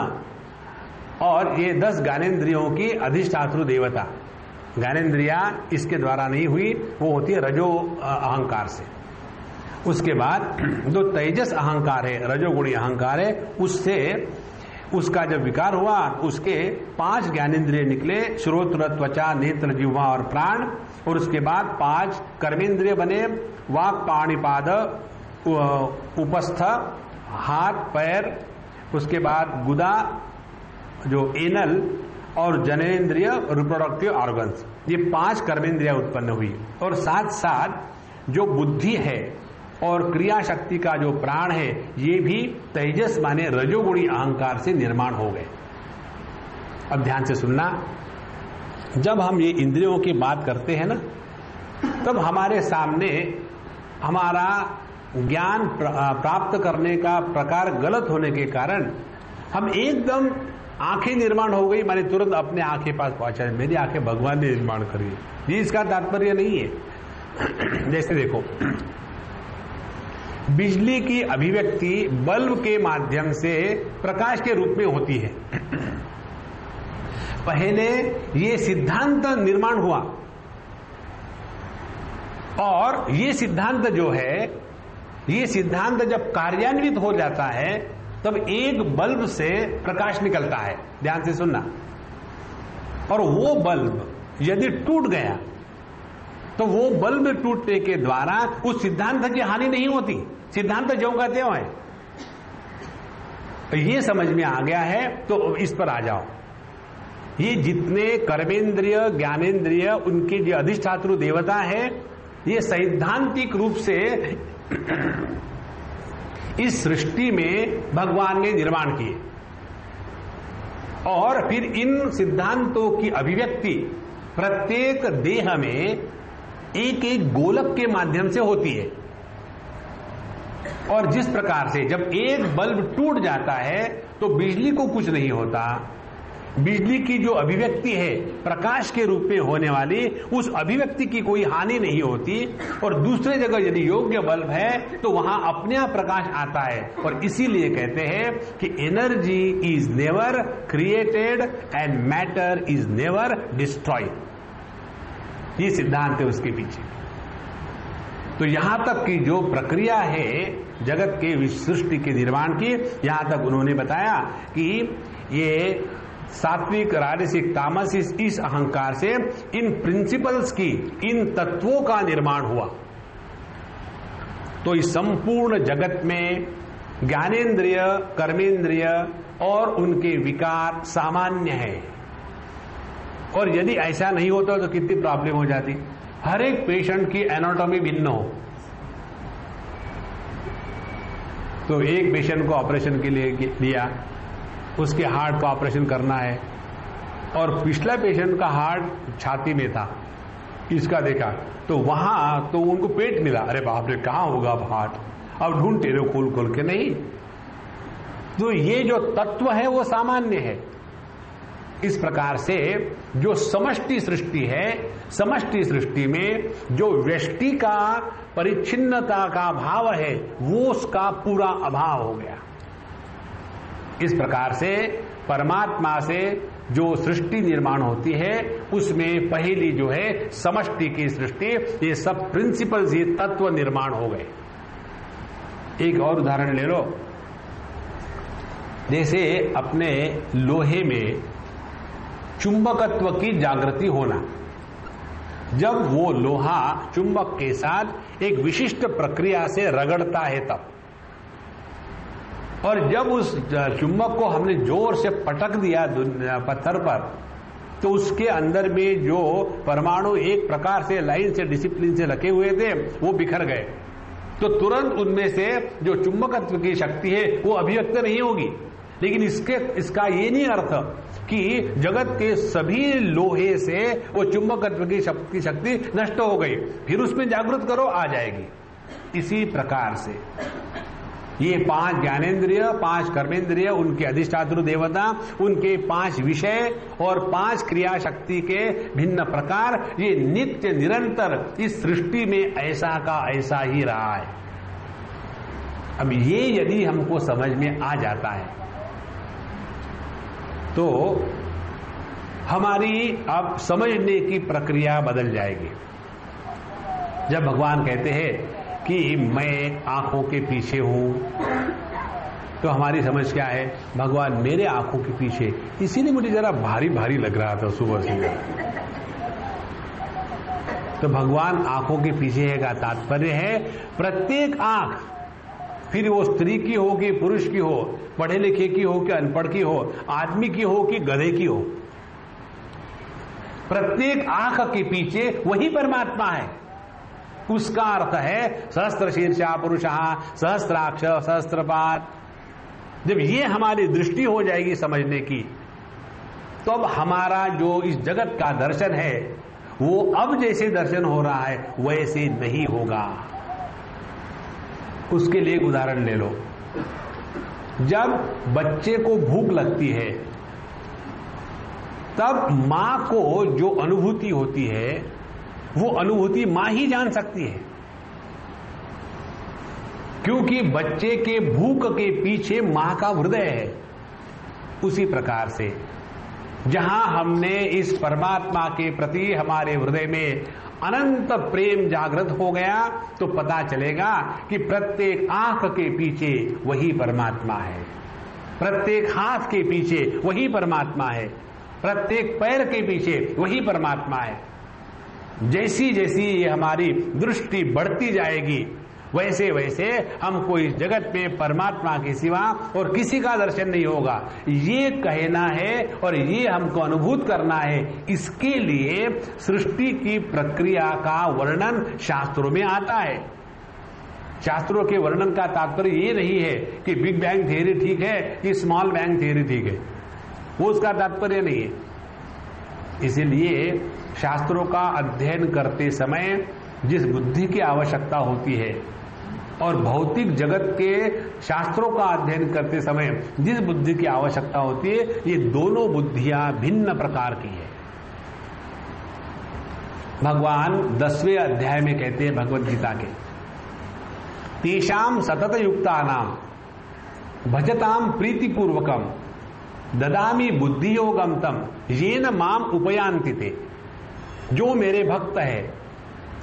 और ये 10 ज्ञानेंद्रियों की अधिष्ठातृ देवता, ज्ञानेंद्रिया इसके द्वारा नहीं हुई, वो होती है रजो अहंकार से। उसके बाद जो तेजस अहंकार है, रजोगुणी अहंकार है, उससे उसका जब विकार हुआ उसके 5 ज्ञानेंद्रिय निकले, श्रोत्र, त्वचा, नेत्र, जिह्वा और प्राण। और उसके बाद 5 कर्मेंद्रिय बने, वाक, पाणिपाद, उपस्थ, हाथ, पैर। उसके बाद गुदा, जो एनल और जनेंद्रिय, रिप्रोडक्टिव ऑर्गन्स, ये 5 कर्मेंद्रिया उत्पन्न हुई। और साथ साथ जो बुद्धि है और क्रिया शक्ति का जो प्राण है, ये भी तेजस माने रजोगुणी अहंकार से निर्माण हो गए। अब ध्यान से सुनना, जब हम ये इंद्रियों की बात करते हैं ना, तब हमारे सामने हमारा ज्ञान प्राप्त करने का प्रकार गलत होने के कारण हम एकदम आंखें निर्माण हो गई माने तुरंत अपने आंखें पास पहुंचा, मेरी आंखें भगवान ने निर्माण करी। ये इसका तात्पर्य नहीं है। जैसे देखो, बिजली की अभिव्यक्ति बल्ब के माध्यम से प्रकाश के रूप में होती है। पहले ये सिद्धांत निर्माण हुआ और ये सिद्धांत जो है, ये सिद्धांत जब कार्यान्वित हो जाता है तब एक बल्ब से प्रकाश निकलता है। ध्यान से सुनना। और वो बल्ब यदि टूट गया तो वो बल्ब टूटने के द्वारा उस सिद्धांत की हानि नहीं होती, सिद्धांत जो कहते हो है। ये समझ में आ गया है तो इस पर आ जाओ। ये जितने कर्मेंद्रिय, ज्ञानेंद्रिय, उनके जो अधिष्ठातृ देवता है, ये सैद्धांतिक रूप से इस सृष्टि में भगवान ने निर्माण किए। और फिर इन सिद्धांतों की अभिव्यक्ति प्रत्येक देह में एक एक गोलक के माध्यम से होती है। और जिस प्रकार से जब एक बल्ब टूट जाता है तो बिजली को कुछ नहीं होता, बिजली की जो अभिव्यक्ति है प्रकाश के रूप में होने वाली, उस अभिव्यक्ति की कोई हानि नहीं होती। और दूसरे जगह यदि योग्य बल्ब है तो वहां अपने आप प्रकाश आता है। और इसीलिए कहते हैं कि energy is never created and matter is never destroyed. ये सिद्धांत है उसके पीछे। तो यहां तक की जो प्रक्रिया है जगत के सृष्टि के निर्माण की, यहां तक उन्होंने बताया कि ये सात्विक, राजसिक, तामसिक, इस अहंकार से इन प्रिंसिपल्स की, इन तत्वों का निर्माण हुआ। तो इस संपूर्ण जगत में ज्ञानेंद्रिय, कर्मेंद्रिय और उनके विकार सामान्य है। और यदि ऐसा नहीं होता तो कितनी प्रॉब्लम हो जाती। हर एक पेशेंट की एनाटॉमी भिन्न हो। तो एक पेशेंट को ऑपरेशन के लिए लिया, उसके हार्ट का ऑपरेशन करना है, और पिछला पेशेंट का हार्ट छाती में था, इसका देखा तो वहां तो उनको पेट मिला। अरे बाप रे, कहां होगा अब हार्ट? अब ढूंढते रहो खोल खोल के, नहीं। तो ये जो तत्व है वो सामान्य है। इस प्रकार से जो समष्टि सृष्टि है, समष्टि सृष्टि में जो व्यष्टि का परिच्छिन्नता का भाव है वो उसका पूरा अभाव हो गया। इस प्रकार से परमात्मा से जो सृष्टि निर्माण होती है उसमें पहली जो है समष्टि की सृष्टि, ये सब प्रिंसिपल्स, ये तत्व निर्माण हो गए। एक और उदाहरण ले लो, जैसे अपने लोहे में चुंबकत्व की जागृति होना। जब वो लोहा चुंबक के साथ एक विशिष्ट प्रक्रिया से रगड़ता है तब, और जब उस चुंबक को हमने जोर से पटक दिया पत्थर पर, तो उसके अंदर में जो परमाणु एक प्रकार से लाइन से डिसिप्लिन से रखे हुए थे वो बिखर गए। तो तुरंत उनमें से जो चुंबकत्व की शक्ति है वो अभिव्यक्त नहीं होगी। लेकिन इसका ये नहीं अर्थ कि जगत के सभी लोहे से वो चुंबकत्व की शक्ति नष्ट हो गई, फिर उसमें जागृत करो आ जाएगी। इसी प्रकार से ये 5 ज्ञानेन्द्रिय, 5 कर्मेंद्रिय, उनके अधिष्ठातृ देवता, उनके 5 विषय और 5 क्रिया शक्ति के भिन्न प्रकार, ये नित्य निरंतर इस सृष्टि में ऐसा का ऐसा ही रहा है। अब ये यदि हमको समझ में आ जाता है तो हमारी अब समझने की प्रक्रिया बदल जाएगी। जब भगवान कहते हैं कि मैं आंखों के पीछे हूं, तो हमारी समझ क्या है? भगवान मेरे आंखों के पीछे, इसीलिए मुझे जरा भारी भारी लग रहा था सुबह से। तो भगवान आंखों के पीछे है का तात्पर्य है प्रत्येक आंख, फिर वो स्त्री की हो कि पुरुष की हो, पढ़े लिखे की हो कि अनपढ़ की हो, आदमी की हो कि गधे की हो, प्रत्येक आंख के पीछे वही परमात्मा है। उसका अर्थ है सहस्त्र शीर्षा पुरुषः सहस्त्राक्ष सहस्त्रपाद। जब ये हमारी दृष्टि हो जाएगी समझने की, तो अब हमारा जो इस जगत का दर्शन है वो अब जैसे दर्शन हो रहा है वैसे नहीं होगा। उसके लिए एक उदाहरण ले लो। जब बच्चे को भूख लगती है तब मां को जो अनुभूति होती है वो अनुभूति मां ही जान सकती है, क्योंकि बच्चे के भूख के पीछे मां का हृदय है। उसी प्रकार से जहां हमने इस परमात्मा के प्रति हमारे हृदय में अनंत प्रेम जागृत हो गया तो पता चलेगा कि प्रत्येक आंख के पीछे वही परमात्मा है, प्रत्येक हाथ के पीछे वही परमात्मा है, प्रत्येक पैर के पीछे वही परमात्मा है। जैसी जैसी ये हमारी दृष्टि बढ़ती जाएगी वैसे वैसे हमको इस जगत में परमात्मा के सिवा और किसी का दर्शन नहीं होगा। ये कहना है और ये हमको अनुभूत करना है। इसके लिए सृष्टि की प्रक्रिया का वर्णन शास्त्रों में आता है। शास्त्रों के वर्णन का तात्पर्य ये नहीं है कि बिग बैंग थियरी ठीक है कि स्मॉल बैंग थियरी ठीक है, वो उसका तात्पर्य नहीं है। इसीलिए शास्त्रों का अध्ययन करते समय जिस बुद्धि की आवश्यकता होती है और भौतिक जगत के शास्त्रों का अध्ययन करते समय जिस बुद्धि की आवश्यकता होती है, ये दोनों बुद्धियां भिन्न प्रकार की है। भगवान 10वें अध्याय में कहते हैं भगवद गीता के, तेषाम सतत युक्तानाम भजताम प्रीतिपूर्वकम ददामी बुद्धि योगम तम येन माम उपयांति ते। जो मेरे भक्त है,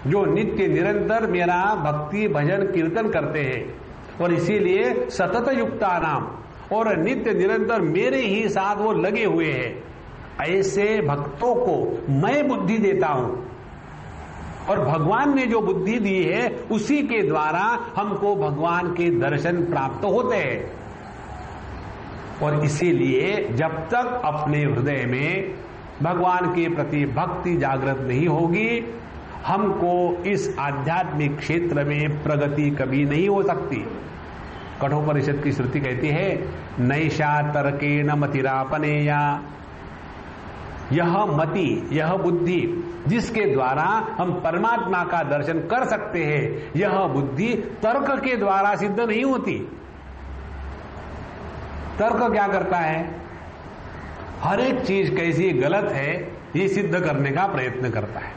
जो नित्य निरंतर मेरा भक्ति भजन कीर्तन करते हैं और इसीलिए सतत युक्ता नाम और नित्य निरंतर मेरे ही साथ वो लगे हुए हैं, ऐसे भक्तों को मैं बुद्धि देता हूं। और भगवान ने जो बुद्धि दी है उसी के द्वारा हमको भगवान के दर्शन प्राप्त होते हैं। और इसीलिए जब तक अपने हृदय में भगवान के प्रति भक्ति जागृत नहीं होगी, हमको इस आध्यात्मिक क्षेत्र में प्रगति कभी नहीं हो सकती। कठोपनिषद की श्रुति कहती है, नैषा तर्केण मतिरापनेया। यह मति, यह बुद्धि जिसके द्वारा हम परमात्मा का दर्शन कर सकते हैं, यह बुद्धि तर्क के द्वारा सिद्ध नहीं होती। तर्क क्या करता है? हर एक चीज कैसी गलत है ये सिद्ध करने का प्रयत्न करता है।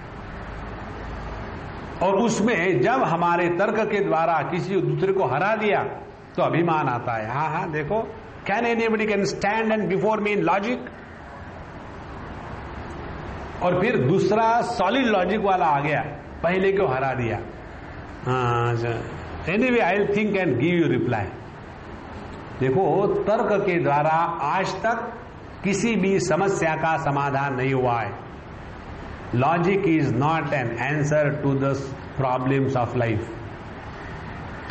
और उसमें जब हमारे तर्क के द्वारा किसी दूसरे को हरा दिया तो अभिमान आता है। हाँ देखो, can anybody can stand and before me in logic. और फिर दूसरा सॉलिड लॉजिक वाला आ गया, पहले को हरा दिया। Anyway I will think and give you reply. देखो, तर्क के द्वारा आज तक किसी भी समस्या का समाधान नहीं हुआ है। Logic is not an answer to the problems of life,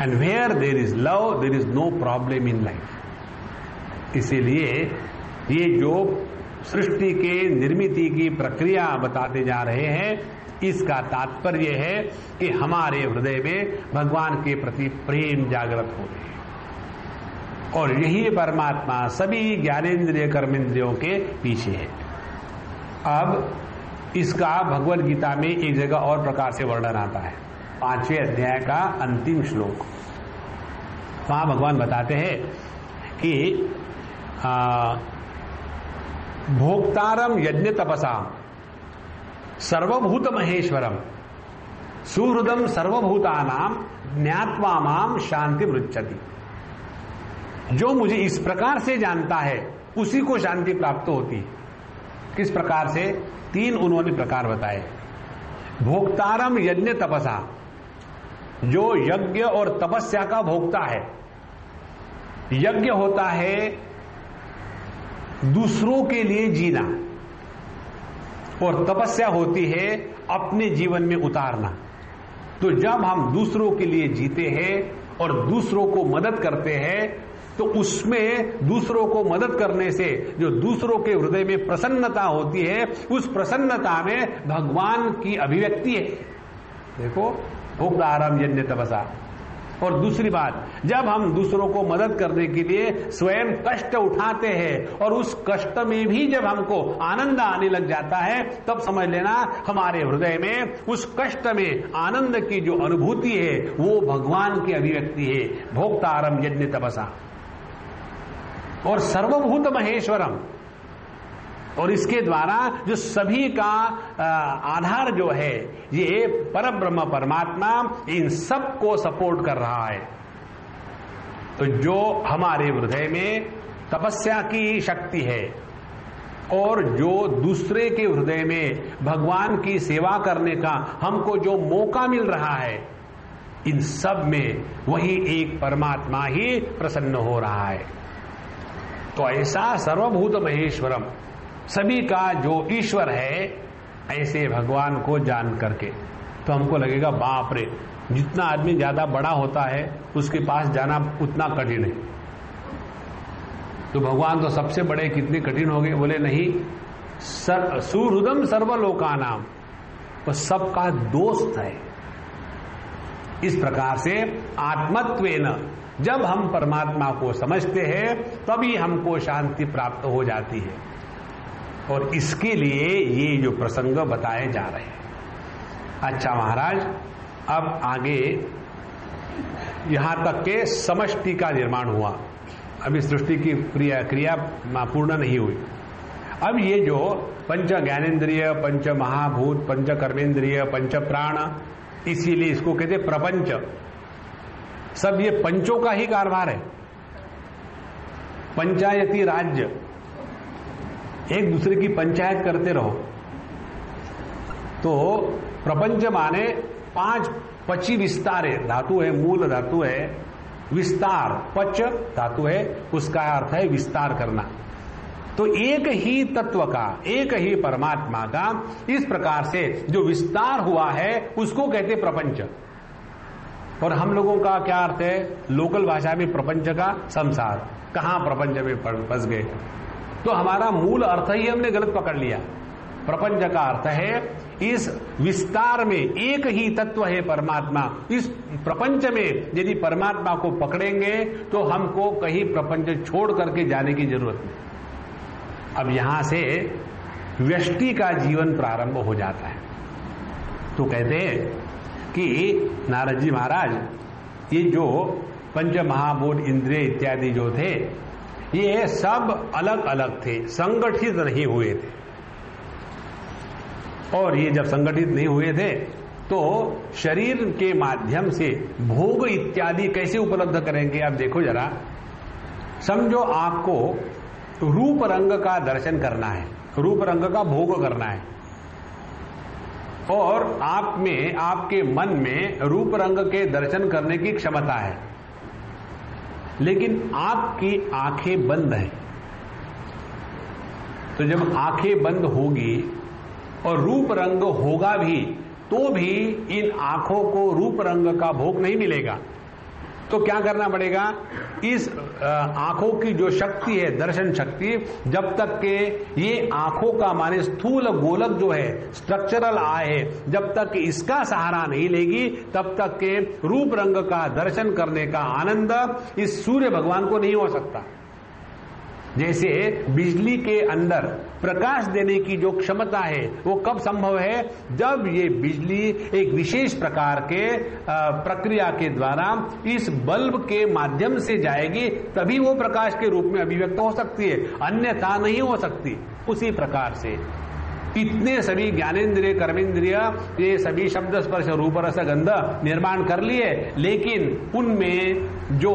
and where there is love there is no problem in life. इसीलिए ये जो सृष्टि के निर्मिति की प्रक्रिया बताते जा रहे हैं, इसका तात्पर्य है कि हमारे हृदय में भगवान के प्रति प्रेम जागृत हो गए, और यही परमात्मा सभी ज्ञानेन्द्रिय कर्मेंद्रियों के पीछे है। अब इसका भगवद गीता में एक जगह और प्रकार से वर्णन आता है, 5वें अध्याय का अंतिम श्लोक। वहां भगवान बताते हैं कि भोक्तारम यज्ञ तपसाम सर्वभूत महेश्वरम सुहृदम सर्वभूतानाम ज्ञात्वा माम शांति मृच्छति। जो मुझे इस प्रकार से जानता है उसी को शांति प्राप्त होती। किस प्रकार से? 3 उन्होंने प्रकार बताए। भोक्तारम यज्ञ तपसा, जो यज्ञ और तपस्या का भोक्ता है। यज्ञ होता है दूसरों के लिए जीना, और तपस्या होती है अपने जीवन में उतारना। तो जब हम दूसरों के लिए जीते हैं और दूसरों को मदद करते हैं, तो उसमें दूसरों को मदद करने से जो दूसरों के हृदय में प्रसन्नता होती है, उस प्रसन्नता में भगवान की अभिव्यक्ति है। देखो, भोक्तारम यज्ञ तपसा। और दूसरी बात, जब हम दूसरों को मदद करने के लिए स्वयं कष्ट उठाते हैं और उस कष्ट में भी जब हमको आनंद आने लग जाता है, तब समझ लेना हमारे हृदय में उस कष्ट में आनंद की जो अनुभूति है वो भगवान की अभिव्यक्ति है। भोक्तारम यज्ञ तपसा। और सर्वभूत महेश्वरम, और इसके द्वारा जो सभी का आधार जो है ये परब्रह्म परमात्मा, इन सब को सपोर्ट कर रहा है। तो जो हमारे हृदय में तपस्या की शक्ति है और जो दूसरे के हृदय में भगवान की सेवा करने का हमको जो मौका मिल रहा है, इन सब में वही एक परमात्मा ही प्रसन्न हो रहा है। तो ऐसा सर्वभूत महेश्वरम, सभी का जो ईश्वर है, ऐसे भगवान को जान करके तो हमको लगेगा बाप रे, जितना आदमी ज्यादा बड़ा होता है उसके पास जाना उतना कठिन है। तो भगवान तो सबसे बड़े, कितने कठिन हो गए? बोले नहीं, सुहृदम सर्वलोकानाम, वो सबका दोस्त है। इस प्रकार से आत्मत्वेन जब हम परमात्मा को समझते हैं तभी हमको शांति प्राप्त हो जाती है। और इसके लिए ये जो प्रसंग बताए जा रहे हैं। अच्छा महाराज, अब आगे यहां तक के समष्टि का निर्माण हुआ। अभी सृष्टि की क्रिया पूर्ण नहीं हुई। अब ये जो पंच ज्ञानेन्द्रिय, पंच महाभूत, पंच कर्मेंद्रिय, पंच प्राण, इसीलिए इसको कहते प्रपंच, सब ये पंचों का ही कारभार है। पंचायती राज्य, एक दूसरे की पंचायत करते रहो। तो प्रपंच माने 5 पची विस्तार है, धातु है, मूल धातु है, विस्तार पच धातु है, उसका अर्थ है विस्तार करना। तो एक ही तत्व का, एक ही परमात्मा का इस प्रकार से जो विस्तार हुआ है उसको कहते प्रपंच। और हम लोगों का क्या अर्थ है? लोकल भाषा में प्रपंच का संसार। कहां प्रपंच में फंस गए? तो हमारा मूल अर्थ ही हमने गलत पकड़ लिया। प्रपंच का अर्थ है इस विस्तार में एक ही तत्व है परमात्मा। इस प्रपंच में यदि परमात्मा को पकड़ेंगे तो हमको कहीं प्रपंच छोड़ करके जाने की जरूरत नहीं। अब यहां से व्यष्टि का जीवन प्रारंभ हो जाता है। तो कहते हैं कि नारद जी महाराज, ये जो पंच महाभूत इंद्रिय इत्यादि जो थे, ये सब अलग अलग थे, संगठित नहीं हुए थे। और ये जब संगठित नहीं हुए थे तो शरीर के माध्यम से भोग इत्यादि कैसे उपलब्ध करेंगे? अब देखो जरा, समझो आपको रूप रंग का दर्शन करना है, रूप रंग का भोग करना है, और आप में, आपके मन में रूप रंग के दर्शन करने की क्षमता है, लेकिन आपकी आंखें बंद हैं। तो जब आंखें बंद होगी और रूप रंग होगा भी, तो भी इन आंखों को रूप रंग का भोग नहीं मिलेगा। तो क्या करना पड़ेगा? इस आंखों की जो शक्ति है, दर्शन शक्ति, जब तक के ये आंखों का माने स्थूल गोलक जो है, स्ट्रक्चरल आय है, जब तक इसका सहारा नहीं लेगी, तब तक के रूप रंग का दर्शन करने का आनंद इस सूर्य भगवान को नहीं हो सकता। जैसे बिजली के अंदर प्रकाश देने की जो क्षमता है वो कब संभव है? जब ये बिजली एक विशेष प्रकार के प्रक्रिया के द्वारा इस बल्ब के माध्यम से जाएगी, तभी वो प्रकाश के रूप में अभिव्यक्त हो सकती है, अन्यथा नहीं हो सकती। उसी प्रकार से इतने सभी ज्ञानेन्द्रिय, कर्मेंद्रिय, ये सभी शब्द, स्पर्श, रूप, रस, गंध निर्माण कर लिए, लेकिन उनमें जो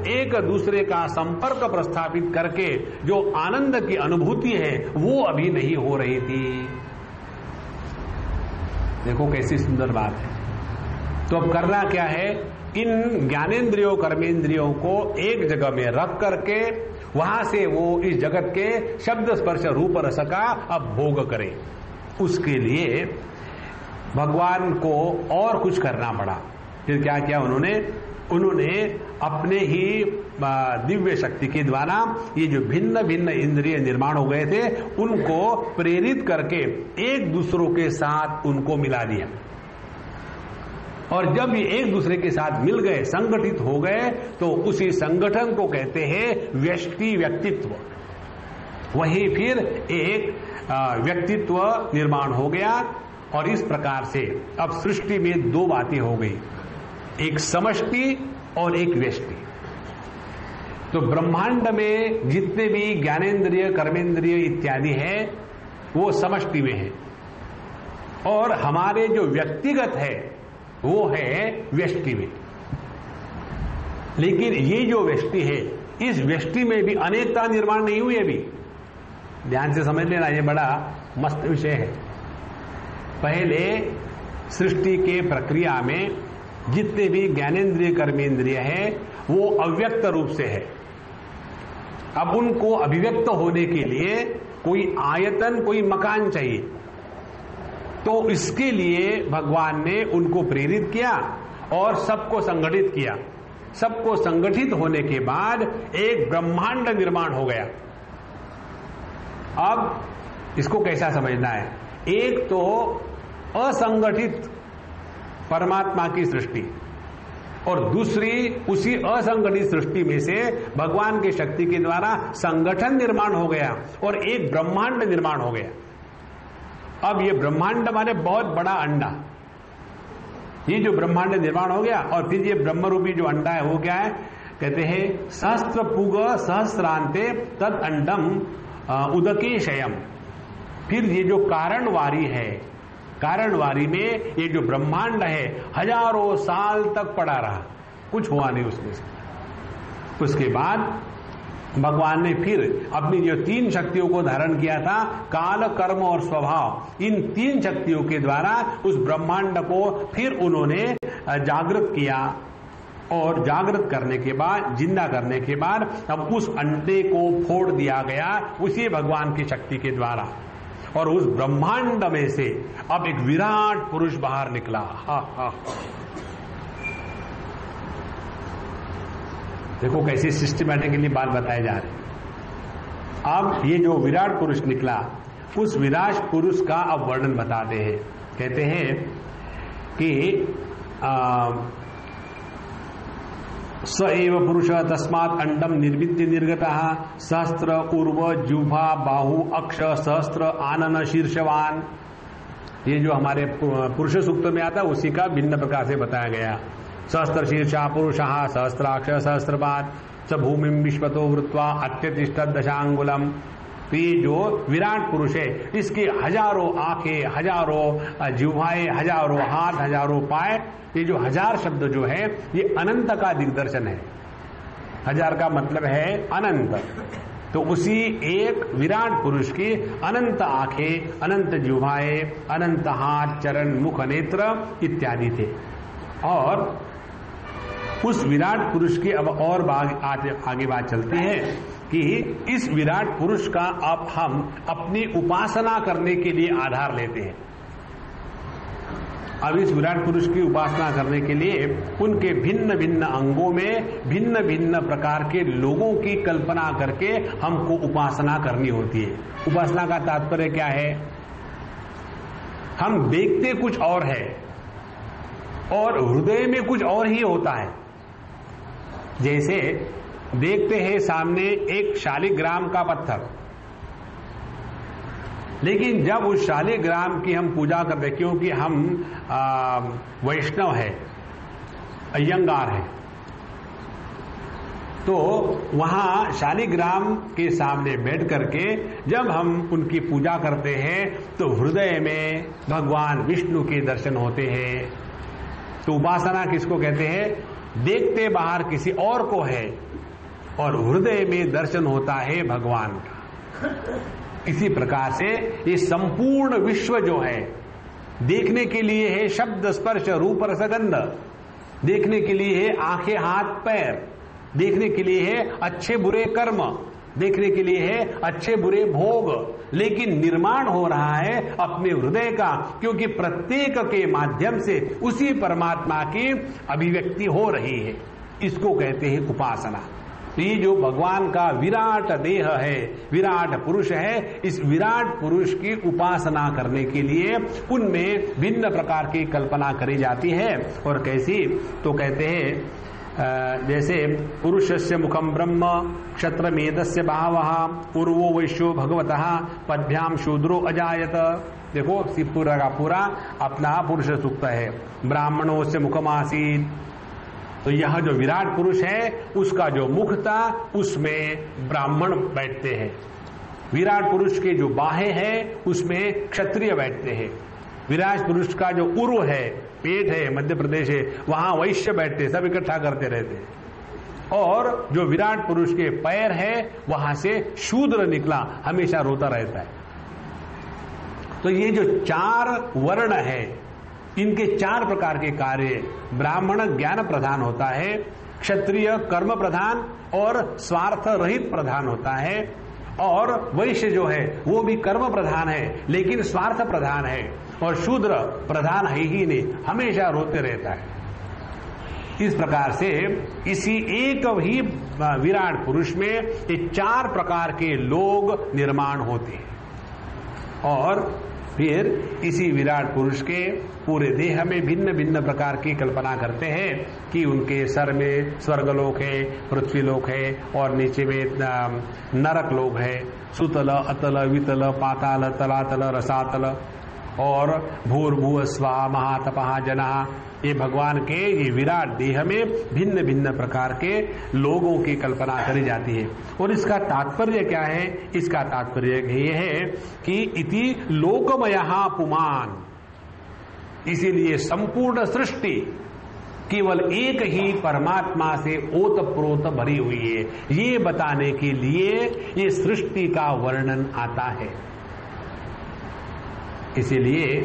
एक दूसरे का संपर्क प्रस्थापित करके जो आनंद की अनुभूति है वो अभी नहीं हो रही थी। देखो कैसी सुंदर बात है। तो अब करना क्या है? इन ज्ञानेन्द्रियों, कर्मेंद्रियों को एक जगह में रख करके वहां से वो इस जगत के शब्द, स्पर्श, रूप, रस का अब भोग करें। उसके लिए भगवान को और कुछ करना पड़ा। फिर क्या किया उन्होंने अपने ही दिव्य शक्ति के द्वारा ये जो भिन्न भिन्न इंद्रिय निर्माण हो गए थे उनको प्रेरित करके एक दूसरों के साथ उनको मिला दिया। और जब ये एक दूसरे के साथ मिल गए, संगठित हो गए, तो उसी संगठन को कहते हैं व्यष्टि व्यक्तित्व। वही फिर एक व्यक्तित्व निर्माण हो गया। और इस प्रकार से अब सृष्टि में दो बातें हो गई, एक समष्टि और एक व्यष्टि। तो ब्रह्मांड में जितने भी ज्ञानेन्द्रिय, कर्मेंद्रिय इत्यादि है वो समष्टि में है, और हमारे जो व्यक्तिगत है वो है व्यष्टि में। लेकिन ये जो व्यष्टि है, इस व्यष्टि में भी अनेकता निर्माण नहीं हुई अभी। ध्यान से समझ लेना, ये बड़ा मस्त विषय है। पहले सृष्टि के प्रक्रिया में जितने भी ज्ञानेन्द्रिय, कर्मेंद्रिय है वो अव्यक्त रूप से है। अब उनको अभिव्यक्त होने के लिए कोई आयतन, कोई मकान चाहिए। तो इसके लिए भगवान ने उनको प्रेरित किया और सबको संगठित किया। सबको संगठित होने के बाद एक ब्रह्मांड निर्माण हो गया। अब इसको कैसा समझना है? एक तो असंगठित परमात्मा की सृष्टि, और दूसरी उसी असंगठित सृष्टि में से भगवान की शक्ति के द्वारा संगठन निर्माण हो गया और एक ब्रह्मांड निर्माण हो गया। अब ये ब्रह्मांड माने बहुत बड़ा अंडा, ये जो ब्रह्मांड निर्माण हो गया। और फिर ये ब्रह्म रूपी जो अंडा है वो क्या है? कहते हैं सहस्त्र पुग सहस्रांते तद अंडम उदके शयम। फिर ये जो कारणवारी है, कारणवारी में ये जो ब्रह्मांड है हजारों साल तक पड़ा रहा, कुछ हुआ नहीं उसमें से। उसके बाद भगवान ने फिर अपनी जो तीन शक्तियों को धारण किया था, काल, कर्म और स्वभाव, इन तीन शक्तियों के द्वारा उस ब्रह्मांड को फिर उन्होंने जागृत किया। और जागृत करने के बाद, जिंदा करने के बाद अब उस अंडे को फोड़ दिया गया उसी भगवान की शक्ति के द्वारा। और उस ब्रह्मांड में से अब एक विराट पुरुष बाहर निकला। हा। देखो कैसी सिस्टमैटिकली बात बताई जा रही। अब ये जो विराट पुरुष निकला, उस विराट पुरुष का अब वर्णन बताते हैं। कहते हैं कि स एव पुरुष तस्मात् अंडम निर्विद्य निर्गतः सहस्त्र ऊर्व जुभा बाहु अक्ष सहस्त्र आनन शीर्षवान। ये जो हमारे पुरुष सूक्त में आता है उसी का भिन्न प्रकार से बताया गया। सहस्त्र शीर्षा पुरुषः सहस्त्राक्ष सहस्त्रपाद स भूमिम विश्वतो वृत्वा अत्यतिष्ठत दशांगुलम। तो ये जो विराट पुरुष है, इसके हजारों आंखें, हजारों जिह्वाएं, हजारों हाथ, हजारों पाए, ये जो हजार शब्द जो है ये अनंत का दिग्दर्शन है। हजार का मतलब है अनंत। तो उसी एक विराट पुरुष की अनंत आंखें, अनंत जिह्वाएं, अनंत हाथ, चरण, मुख, नेत्र इत्यादि थे। और उस विराट पुरुष की अब और आगे बात चलती है कि इस विराट पुरुष का अब हम अपनी उपासना करने के लिए आधार लेते हैं। अब इस विराट पुरुष की उपासना करने के लिए उनके भिन्न भिन्न अंगों में भिन्न भिन्न प्रकार के लोगों की कल्पना करके हमको उपासना करनी होती है। उपासना का तात्पर्य क्या है? हम देखते कुछ और है और हृदय में कुछ और ही होता है। जैसे देखते हैं सामने एक शालिग्राम का पत्थर, लेकिन जब उस शालिग्राम की हम पूजा करते हैं, क्योंकि हम वैष्णव है, अयंगार है, तो वहां शालिग्राम के सामने बैठ करके जब हम उनकी पूजा करते हैं तो हृदय में भगवान विष्णु के दर्शन होते हैं। तो उपासना किसको कहते हैं? देखते बाहर किसी और को है और हृदय में दर्शन होता है भगवान का। इसी प्रकार से ये संपूर्ण विश्व जो है देखने के लिए है शब्द स्पर्श रूप रसगंध, देखने के लिए है आंखें हाथ पैर, देखने के लिए है अच्छे बुरे कर्म, देखने के लिए है अच्छे बुरे भोग, लेकिन निर्माण हो रहा है अपने हृदय का, क्योंकि प्रत्येक के माध्यम से उसी परमात्मा की अभिव्यक्ति हो रही है। इसको कहते हैं उपासना। ये जो भगवान का विराट देह है, विराट पुरुष है, इस विराट पुरुष की उपासना करने के लिए उनमें भिन्न प्रकार की कल्पना करी जाती है। और कैसी? तो कहते हैं जैसे पुरुषस्य मुखम ब्रह्म क्षत्रमेदस्य बाहवः पूर्वो वैश्यो भगवतः पद्भ्याम शूद्रो अजायत। देखो पूरा का पूरा अपना पुरुष सूक्त है। ब्राह्मणों से मुखमासीत, तो यह जो विराट पुरुष है उसका जो मुख था उसमें ब्राह्मण बैठते हैं। विराट पुरुष के जो बाहें हैं उसमें क्षत्रिय बैठते हैं। विराट पुरुष का जो उरु है, पेट है, मध्य प्रदेश है, वहां वैश्य बैठते, सब इकट्ठा करते रहते हैं। और जो विराट पुरुष के पैर है वहां से शूद्र निकला, हमेशा रोता रहता है। तो ये जो चार वर्ण है, इनके चार प्रकार के कार्य। ब्राह्मण ज्ञान प्रधान होता है, क्षत्रिय कर्म प्रधान और स्वार्थ रहित प्रधान होता है, और वैश्य जो है वो भी कर्म प्रधान है लेकिन स्वार्थ प्रधान है, और शूद्र प्रधान है ही नहीं, हमेशा रोते रहता है। इस प्रकार से इसी एक ही विराट पुरुष में ये चार प्रकार के लोग निर्माण होते हैं। और फिर इसी विराट पुरुष के पूरे देह में भिन्न भिन्न प्रकार की कल्पना करते हैं कि उनके सर में स्वर्गलोक है, पृथ्वीलोक है, और नीचे में नरक लोक है, सुतल अतल वितल पाताल तलातल रसातल, और भूर्भुव स्वा महातपः जनः। ये भगवान के ये विराट देह में भिन्न भिन्न प्रकार के लोगों की कल्पना करी जाती है। और इसका तात्पर्य क्या है? इसका तात्पर्य ये है कि इति लोकमयः पुमान्, इसीलिए संपूर्ण सृष्टि केवल एक ही परमात्मा से ओतप्रोत भरी हुई है, ये बताने के लिए ये सृष्टि का वर्णन आता है। इसीलिए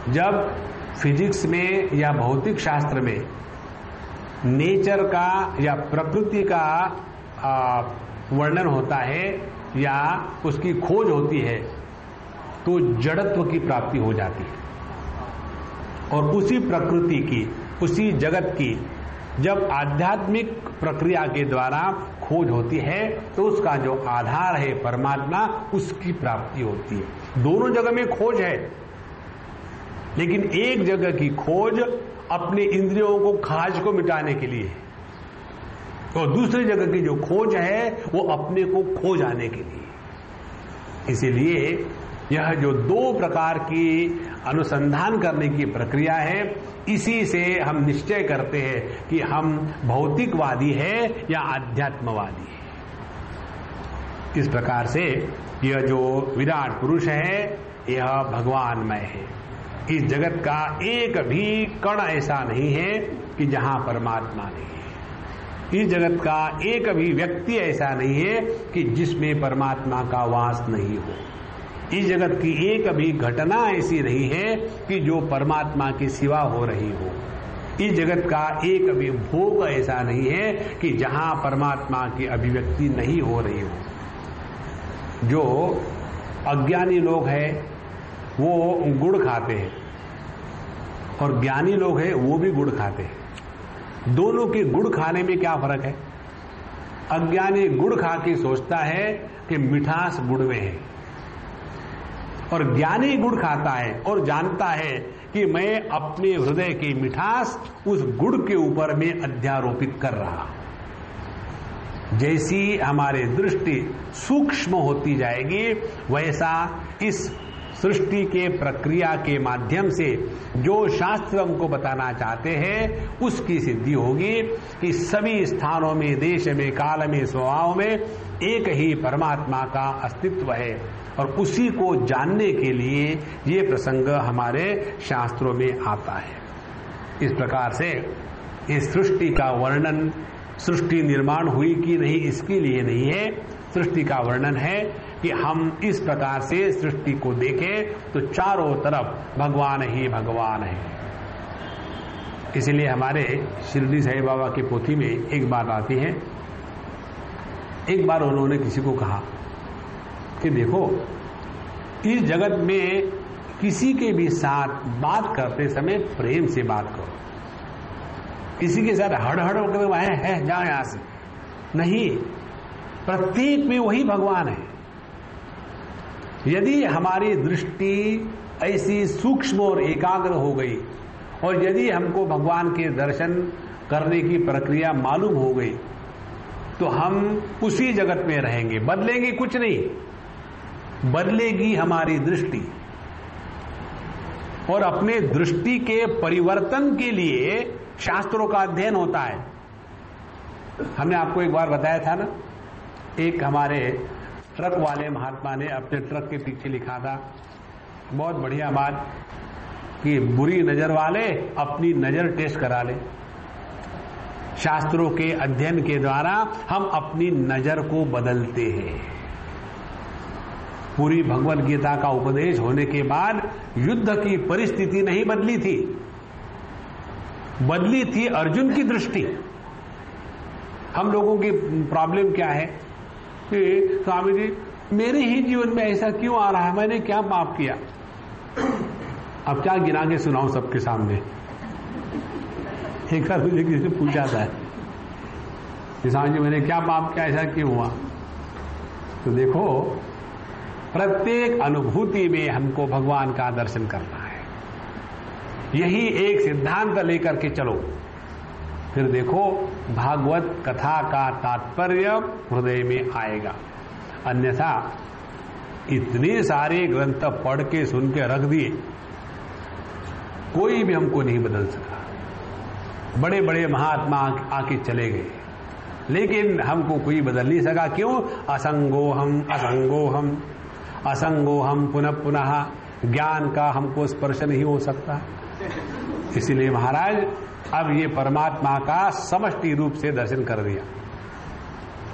जब फिजिक्स में या भौतिक शास्त्र में नेचर का या प्रकृति का वर्णन होता है या उसकी खोज होती है तो जड़त्व की प्राप्ति हो जाती है। और उसी प्रकृति की, उसी जगत की जब आध्यात्मिक प्रक्रिया के द्वारा खोज होती है तो उसका जो आधार है परमात्मा, उसकी प्राप्ति होती है। दोनों जगह में खोज है, लेकिन एक जगह की खोज अपने इंद्रियों को, खाज को मिटाने के लिए है, और दूसरी जगह की जो खोज है वो अपने को खो जाने के लिए। इसीलिए यह जो दो प्रकार की अनुसंधान करने की प्रक्रिया है इसी से हम निश्चय करते हैं कि हम भौतिकवादी है या आध्यात्मवादी है। इस प्रकार से यह जो विराट पुरुष है यह भगवानमय है। इस जगत का एक भी कण ऐसा नहीं है कि जहां परमात्मा नहीं है। इस जगत का एक भी व्यक्ति ऐसा नहीं है कि जिसमें परमात्मा का वास नहीं हो। इस जगत की एक भी घटना ऐसी नहीं है कि जो परमात्मा की सिवा हो रही हो। इस जगत का एक भी भोग ऐसा नहीं है कि जहां परमात्मा की अभिव्यक्ति नहीं हो रही हो। जो अज्ञानी लोग हैं वो गुड़ खाते हैं और ज्ञानी लोग हैं वो भी गुड़ खाते हैं। दोनों के गुड़ खाने में क्या फर्क है? अज्ञानी गुड़ खा के सोचता है कि मिठास गुड़ में है, और ज्ञानी गुड़ खाता है और जानता है कि मैं अपने हृदय की मिठास उस गुड़ के ऊपर में अध्यारोपित कर रहा हूं। जैसी हमारी दृष्टि सूक्ष्म होती जाएगी वैसा इस सृष्टि के प्रक्रिया के माध्यम से जो शास्त्र हमको बताना चाहते हैं उसकी सिद्धि होगी कि सभी स्थानों में, देश में, काल में, स्वभाव में एक ही परमात्मा का अस्तित्व है। और उसी को जानने के लिए ये प्रसंग हमारे शास्त्रों में आता है। इस प्रकार से इस सृष्टि का वर्णन, सृष्टि निर्माण हुई कि नहीं इसके लिए नहीं है, सृष्टि का वर्णन है कि हम इस प्रकार से सृष्टि को देखें तो चारों तरफ भगवान ही भगवान है। इसलिए हमारे शिरडी साईं बाबा की पोथी में एक बात आती है। एक बार उन्होंने किसी को कहा कि देखो, इस जगत में किसी के भी साथ बात करते समय प्रेम से बात करो। किसी के साथ हड़हड़ होकर है जाओ यहां से, नहीं, प्रत्येक में वही भगवान है। यदि हमारी दृष्टि ऐसी सूक्ष्म और एकाग्र हो गई और यदि हमको भगवान के दर्शन करने की प्रक्रिया मालूम हो गई तो हम उसी जगत में रहेंगे, बदलेंगे कुछ नहीं, बदलेगी हमारी दृष्टि। और अपने दृष्टि के परिवर्तन के लिए शास्त्रों का अध्ययन होता है। हमने आपको एक बार बताया था ना, एक हमारे ट्रक वाले महात्मा ने अपने ट्रक के पीछे लिखा था, बहुत बढ़िया बात, कि बुरी नजर वाले अपनी नजर टेस्ट करा ले। शास्त्रों के अध्ययन के द्वारा हम अपनी नजर को बदलते हैं। पूरी भगवत गीता का उपदेश होने के बाद युद्ध की परिस्थिति नहीं बदली थी, बदली थी अर्जुन की दृष्टि। हम लोगों की प्रॉब्लम क्या है कि स्वामी जी मेरे ही जीवन में ऐसा क्यों आ रहा है, मैंने क्या पाप किया? अब क्या गिना के सुनाऊं सबके सामने? एक बार मुझे किसी ने पूछा था कि स्वामी जी मैंने क्या पाप किया, ऐसा क्यों हुआ? तो देखो, प्रत्येक अनुभूति में हमको भगवान का दर्शन करना है। यही एक सिद्धांत लेकर के चलो, फिर देखो भागवत कथा का तात्पर्य हृदय में आएगा। अन्यथा इतने सारे ग्रंथ पढ़ के सुन के रख दिए, कोई भी हमको नहीं बदल सका। बड़े बड़े महात्मा आके चले गए, लेकिन हमको कोई बदल नहीं सका। क्यों? असंगोहम असंगोहम असंगोहम पुनः पुनः, ज्ञान का हमको स्पर्श नहीं हो सकता। इसीलिए महाराज अब ये परमात्मा का समष्टि रूप से दर्शन कर दिया।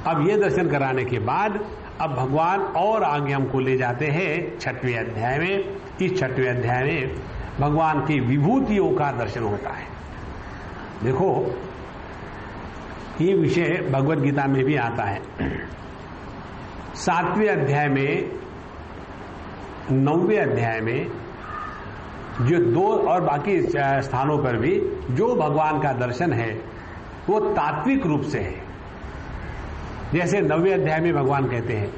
अब ये दर्शन कराने के बाद अब भगवान और आगे हमको ले जाते हैं 6वें अध्याय में। इस 6वें अध्याय में भगवान की विभूतियों का दर्शन होता है। देखो, ये विषय भगवत गीता में भी आता है। 7वें अध्याय में, 9वें अध्याय में जो 2 और बाकी स्थानों पर भी जो भगवान का दर्शन है वो तात्विक रूप से है। जैसे 9वें अध्याय में भगवान कहते हैं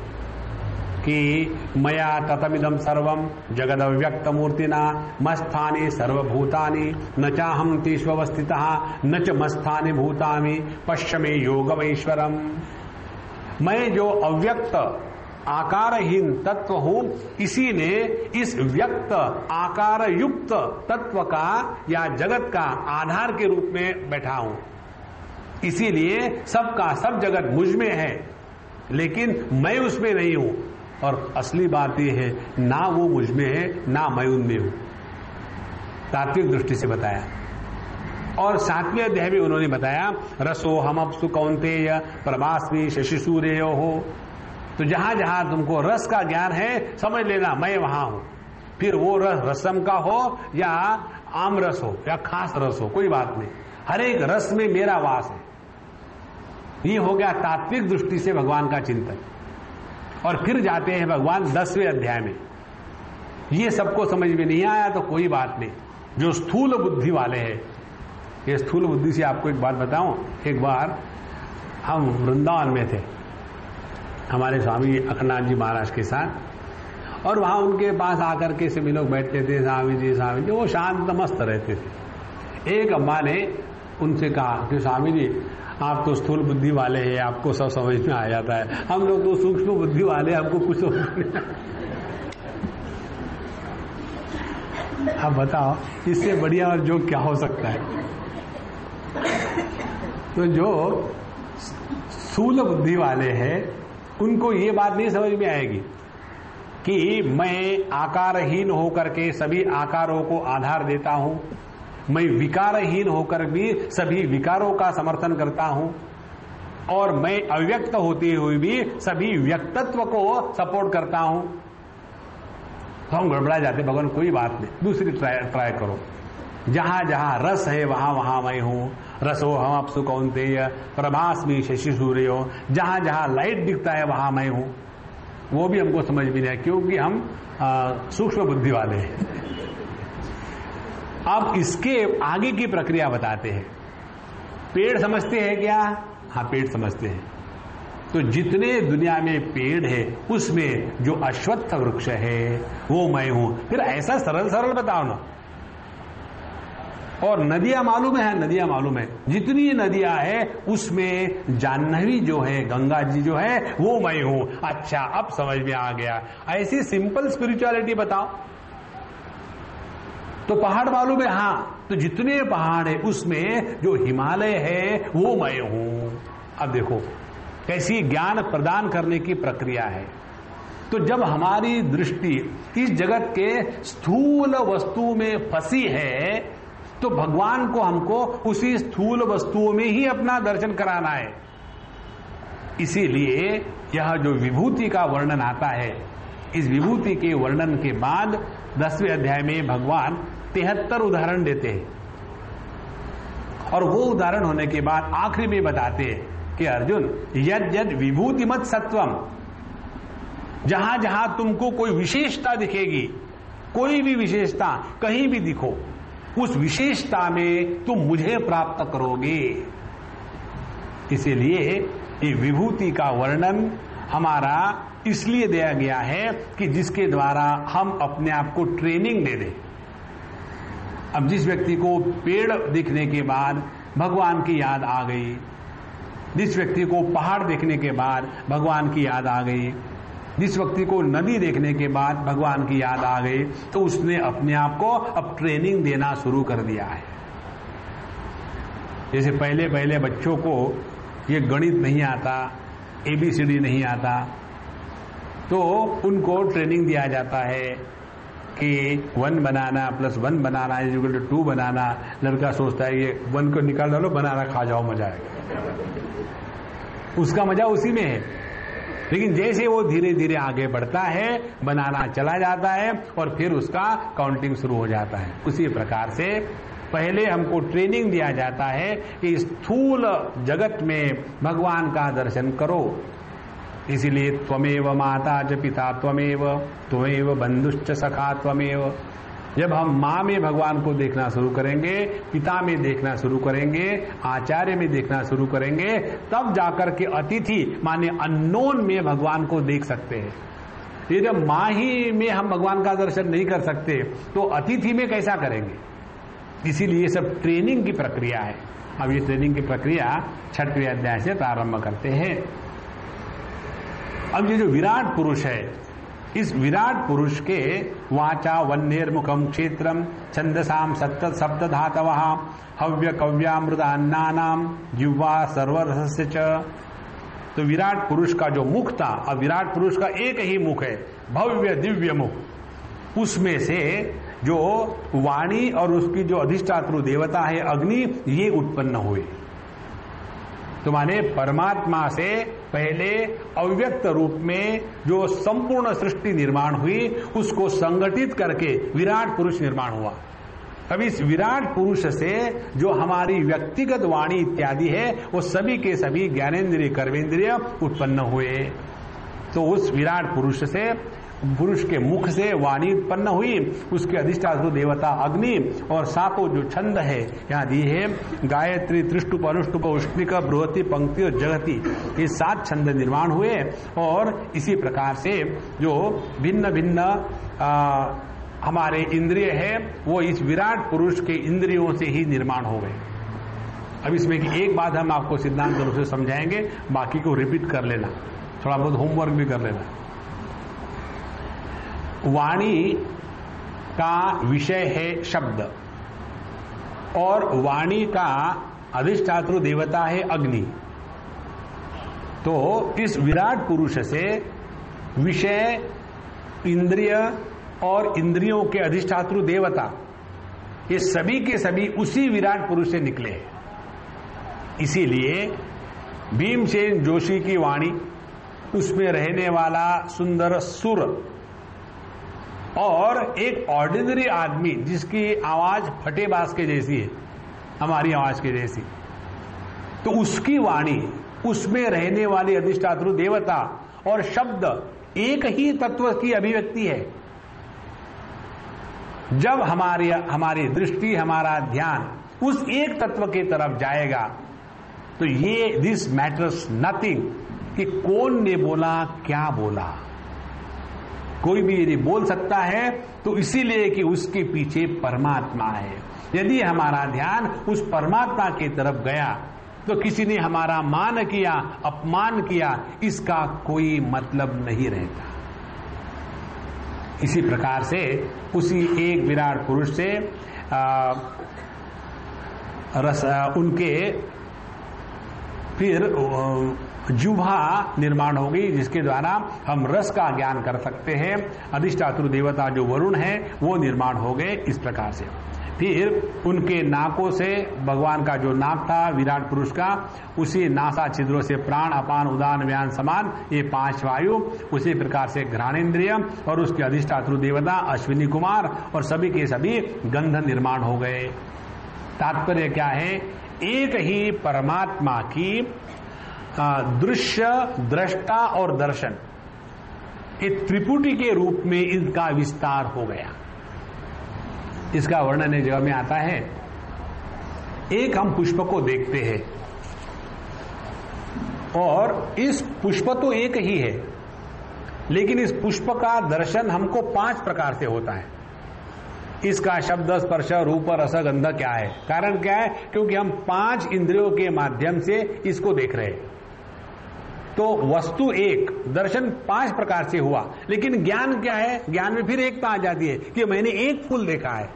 कि मया ततमिदं सर्वम जगद अव्यक्त मूर्तिना मस्थानि सर्वभूतानि न चाहम तेष्वस्थितः न च मस्थानि भूतानि पश्य मे योगमैश्वरम। मैं जो अव्यक्त आकारहीन तत्व हूं, इसी ने इस व्यक्त आकार युक्त तत्व का या जगत का आधार के रूप में बैठा हूं। इसीलिए सबका सब जगत मुझ में है, लेकिन मैं उसमें नहीं हूं। और असली बात यह है, ना वो मुझ में है ना मैं उनमें हूं। तात्विक दृष्टि से बताया। और 7वें अध्याय में उन्होंने बताया, रसो हमअप्सु कौन्तेय प्रभास्मि शशि सूर्यो हो। तो जहां जहां तुमको रस का ज्ञान है, समझ लेना मैं वहां हूं। फिर वो रस रसम का हो या आम रस हो या खास रस हो, कोई बात नहीं, हर एक रस में मेरा वास है। ये हो गया तात्विक दृष्टि से भगवान का चिंतन। और फिर जाते हैं भगवान 10वें अध्याय में। ये सबको समझ में नहीं आया तो कोई बात नहीं, जो स्थूल बुद्धि वाले हैं। ये स्थूल बुद्धि से आपको एक बात बताऊं, एक बार हम वृंदावन में थे हमारे स्वामी अखंडानंद जी महाराज के साथ, और वहां उनके पास आकर के सभी लोग बैठते थे, स्वामी जी, वो शांत मस्त रहते थे। एक अम्मा ने उनसे कहा कि स्वामी जी आप तो स्थूल बुद्धि वाले हैं, आपको सब समझ में आ जाता है, हम लोग तो सूक्ष्म बुद्धि वाले, हमको कुछ समझ नहीं। अब बताओ इससे बढ़िया और जो क्या हो सकता है। तो जो स्थूल बुद्धि वाले हैं उनको ये बात नहीं समझ में आएगी कि मैं आकारहीन होकर के सभी आकारों को आधार देता हूं, मैं विकारहीन होकर भी सभी विकारों का समर्थन करता हूं, और मैं अव्यक्त होते हुए भी सभी व्यक्तत्व को सपोर्ट करता हूं। तो हम गड़बड़ा जाते, भगवान कोई बात नहीं, दूसरी ट्राई करो। जहां जहां रस है वहां वहां मैं हूं, रसो हमअप्सु कौन्तेय प्रभास्मि शशि सूर्यो। जहां जहां लाइट दिखता है वहां मैं हूं। वो भी हमको समझ में नहीं आया, क्योंकि हम सूक्ष्म बुद्धि वाले हैं। अब इसके आगे की प्रक्रिया बताते हैं। पेड़ समझते हैं क्या? हाँ, पेड़ समझते हैं। तो जितने दुनिया में पेड़ है उसमें जो अश्वत्थ वृक्ष है वो मैं हूं। फिर ऐसा सरल सरल बताओ ना। और नदियां मालूम है, नदियां मालूम है, जितनी नदियां है उसमें जाह्नवी जो है, गंगा जी जो है, वो मैं हूं। अच्छा, अब समझ में आ गया। ऐसी सिंपल स्पिरिचुअलिटी बताओ। तो पहाड़ मालूम है, हाँ, तो जितने पहाड़ है उसमें जो हिमालय है वो मैं हूं। अब देखो कैसी ज्ञान प्रदान करने की प्रक्रिया है। तो जब हमारी दृष्टि इस जगत के स्थूल वस्तु में फंसी है तो भगवान को हमको उसी स्थूल वस्तुओं में ही अपना दर्शन कराना है। इसीलिए यह जो विभूति का वर्णन आता है, इस विभूति के वर्णन के बाद 10वें अध्याय में भगवान 73 उदाहरण देते हैं। और वो उदाहरण होने के बाद आखिरी में बताते हैं कि अर्जुन, यद यद विभूतिमत सत्वम, जहां जहां तुमको कोई विशेषता दिखेगी, कोई भी विशेषता कहीं भी दिखो, उस विशेषता में तुम मुझे प्राप्त करोगे। इसीलिए ये विभूति का वर्णन हमारा इसलिए दिया गया है कि जिसके द्वारा हम अपने आप को ट्रेनिंग दे दें। अब जिस व्यक्ति को पेड़ दिखने के बाद भगवान की याद आ गई, जिस व्यक्ति को पहाड़ देखने के बाद भगवान की याद आ गई, जिस व्यक्ति को नदी देखने के बाद भगवान की याद आ गई, तो उसने अपने आप को अब ट्रेनिंग देना शुरू कर दिया है। जैसे पहले पहले बच्चों को ये गणित नहीं आता, ABCD नहीं आता, तो उनको ट्रेनिंग दिया जाता है कि 1 banana plus 1 banana is equal to 2 banana. लड़का सोचता है ये 1 को निकाल डालो, बनाना खा जाओ, मजा आएगा। उसका मजा उसी में है। लेकिन जैसे वो धीरे धीरे आगे बढ़ता है, बनाना चला जाता है और फिर उसका काउंटिंग शुरू हो जाता है। उसी प्रकार से पहले हमको ट्रेनिंग दिया जाता है कि स्थूल जगत में भगवान का दर्शन करो। इसीलिए त्वमेव माता च पिता त्वमेव, त्वमेव बंधुश्च सखा त्वमेव। जब हम माँ में भगवान को देखना शुरू करेंगे, पिता में देखना शुरू करेंगे, आचार्य में देखना शुरू करेंगे, तब जाकर के अतिथि माने अननोन में भगवान को देख सकते हैं। ये जब माँ ही में हम भगवान का दर्शन नहीं कर सकते तो अतिथि में कैसा करेंगे? इसीलिए सब ट्रेनिंग की प्रक्रिया है। अब ये ट्रेनिंग की प्रक्रिया 6वें अध्याय से प्रारंभ करते हैं। अब ये जो विराट पुरुष है, इस विराट पुरुष के वाचा वन्यर्मुखम क्षेत्रम छंदसाम सप्त धातवः हव्य कव्यामृतान्नानाम जिह्वा सर्वरसस्य च। तो विराट पुरुष का जो मुख था, अब विराट पुरुष का एक ही मुख है, भव्य दिव्य मुख। उसमें से जो वाणी और उसकी जो अधिष्ठातृ देवता है अग्नि, ये उत्पन्न हुए। तो माने परमात्मा से पहले अव्यक्त रूप में जो संपूर्ण सृष्टि निर्माण हुई, उसको संगठित करके विराट पुरुष निर्माण हुआ। अब इस विराट पुरुष से जो हमारी व्यक्तिगत वाणी इत्यादि है, वो सभी के सभी ज्ञानेन्द्रिय कर्मेंद्रिय उत्पन्न हुए। तो उस विराट पुरुष से, पुरुष के मुख से वाणी उत्पन्न हुई, उसके अधिष्ठातृ देवता अग्नि और सातों जो छंद है यहाँ दी है, गायत्री, त्रिष्टुप, अनुष्टुप, उष्णिक, बृहति, पंक्ति और जगति, ये 7 छंद निर्माण हुए। और इसी प्रकार से जो भिन्न भिन्न हमारे इंद्रिय है, वो इस विराट पुरुष के इंद्रियों से ही निर्माण हो गए। अब इसमें की एक बात हम आपको सिद्धांत रूप से समझाएंगे, बाकी को रिपीट कर लेना, थोड़ा बहुत होमवर्क भी कर लेना। वाणी का विषय है शब्द और वाणी का अधिष्ठातृ देवता है अग्नि। तो इस विराट पुरुष से विषय, इंद्रिय और इंद्रियों के अधिष्ठातृ देवता, ये सभी के सभी उसी विराट पुरुष से निकले हैं। इसीलिए भीमसेन जोशी की वाणी, उसमें रहने वाला सुंदर सुर और एक ऑर्डिनरी आदमी जिसकी आवाज फटेबाज के जैसी है, हमारी आवाज के जैसी, तो उसकी वाणी, उसमें रहने वाली अधिष्ठातृ देवता और शब्द एक ही तत्व की अभिव्यक्ति है। जब हमारी दृष्टि, हमारा ध्यान उस एक तत्व की तरफ जाएगा, तो ये दिस मैटर्स नथिंग कि कौन ने बोला, क्या बोला। कोई भी यदि बोल सकता है तो इसीलिए कि उसके पीछे परमात्मा है। यदि हमारा ध्यान उस परमात्मा की तरफ गया तो किसी ने हमारा मान किया, अपमान किया, इसका कोई मतलब नहीं रहता। इसी प्रकार से उसी एक विराट पुरुष से उनके फिर जिह्वा निर्माण हो गई, जिसके द्वारा हम रस का ज्ञान कर सकते हैं। अधिष्ठातृ देवता जो वरुण है वो निर्माण हो गए इस प्रकार से। फिर उनके नाकों से भगवान का जो नाक था विराट पुरुष का, उसी नासा छिद्रों से प्राण, अपान, उदान, व्यान, समान, ये 5 वायु, उसी प्रकार से घ्राणेन्द्रिय और उसके अधिष्ठातृ देवता अश्विनी कुमार और सभी के सभी गंध निर्माण हो गए। तात्पर्य क्या है? एक ही परमात्मा की दृश्य, दृष्टा और दर्शन, ये त्रिपुटी के रूप में इनका विस्तार हो गया। इसका वर्णन एक जगह में आता है, एक हम पुष्प को देखते हैं और इस पुष्प तो एक ही है, लेकिन इस पुष्प का दर्शन हमको 5 प्रकार से होता है। इसका शब्द, स्पर्श, रूप, रस, गंध क्या है? कारण क्या है? क्योंकि हम 5 इंद्रियों के माध्यम से इसको देख रहे हैं। तो वस्तु एक, दर्शन 5 प्रकार से हुआ, लेकिन ज्ञान क्या है? ज्ञान में फिर एकता आ जाती है कि मैंने एक फूल देखा है।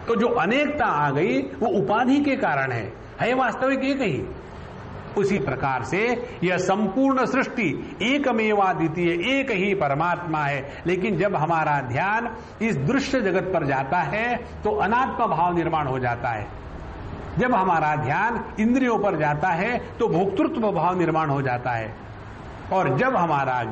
तो जो अनेकता आ गई वो उपाधि के कारण है वास्तविक एक ही। उसी प्रकार से यह संपूर्ण सृष्टि एकमेवाद्वितीय, एक ही परमात्मा है। लेकिन जब हमारा ध्यान इस दृश्य जगत पर जाता है तो अनात्म भाव निर्माण हो जाता है। जब हमारा ध्यान इंद्रियों पर जाता है तो भोक्तृत्व भाव निर्माण हो जाता है। और जब हमारा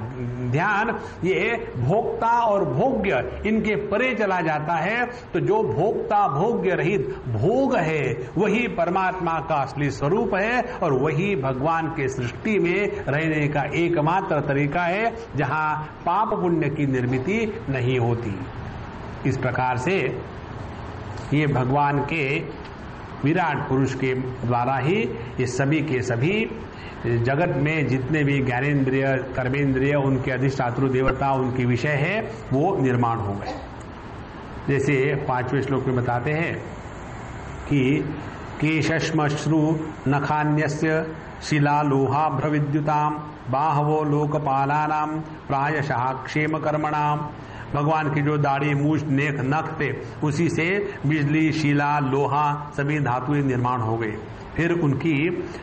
ध्यान ये भोक्ता और भोग्य इनके परे चला जाता है तो जो भोक्ता भोग्य रहित भोग है वही परमात्मा का असली स्वरूप है और वही भगवान के सृष्टि में रहने का एकमात्र तरीका है जहां पाप पुण्य की निर्मिति नहीं होती। इस प्रकार से ये भगवान के विराट पुरुष के द्वारा ही ये सभी के सभी जगत में जितने भी ज्ञानेन्द्रिय, कर्मेंद्रिय, उनके अधिष्ठातृ देवता, उनके विषय है, वो निर्माण हो गए। जैसे 5वें श्लोक में बताते हैं कि केशश्मश्रु नखान्यस्य शिलालोहाभ्रविद्युताम बाहवो लोकपालानाम प्रायशः क्षेम कर्मणाम। भगवान की जो दाढ़ी मूछ नेक नख थे उसी से बिजली शिला लोहा सभी धातुएं निर्माण हो गए। फिर उनकी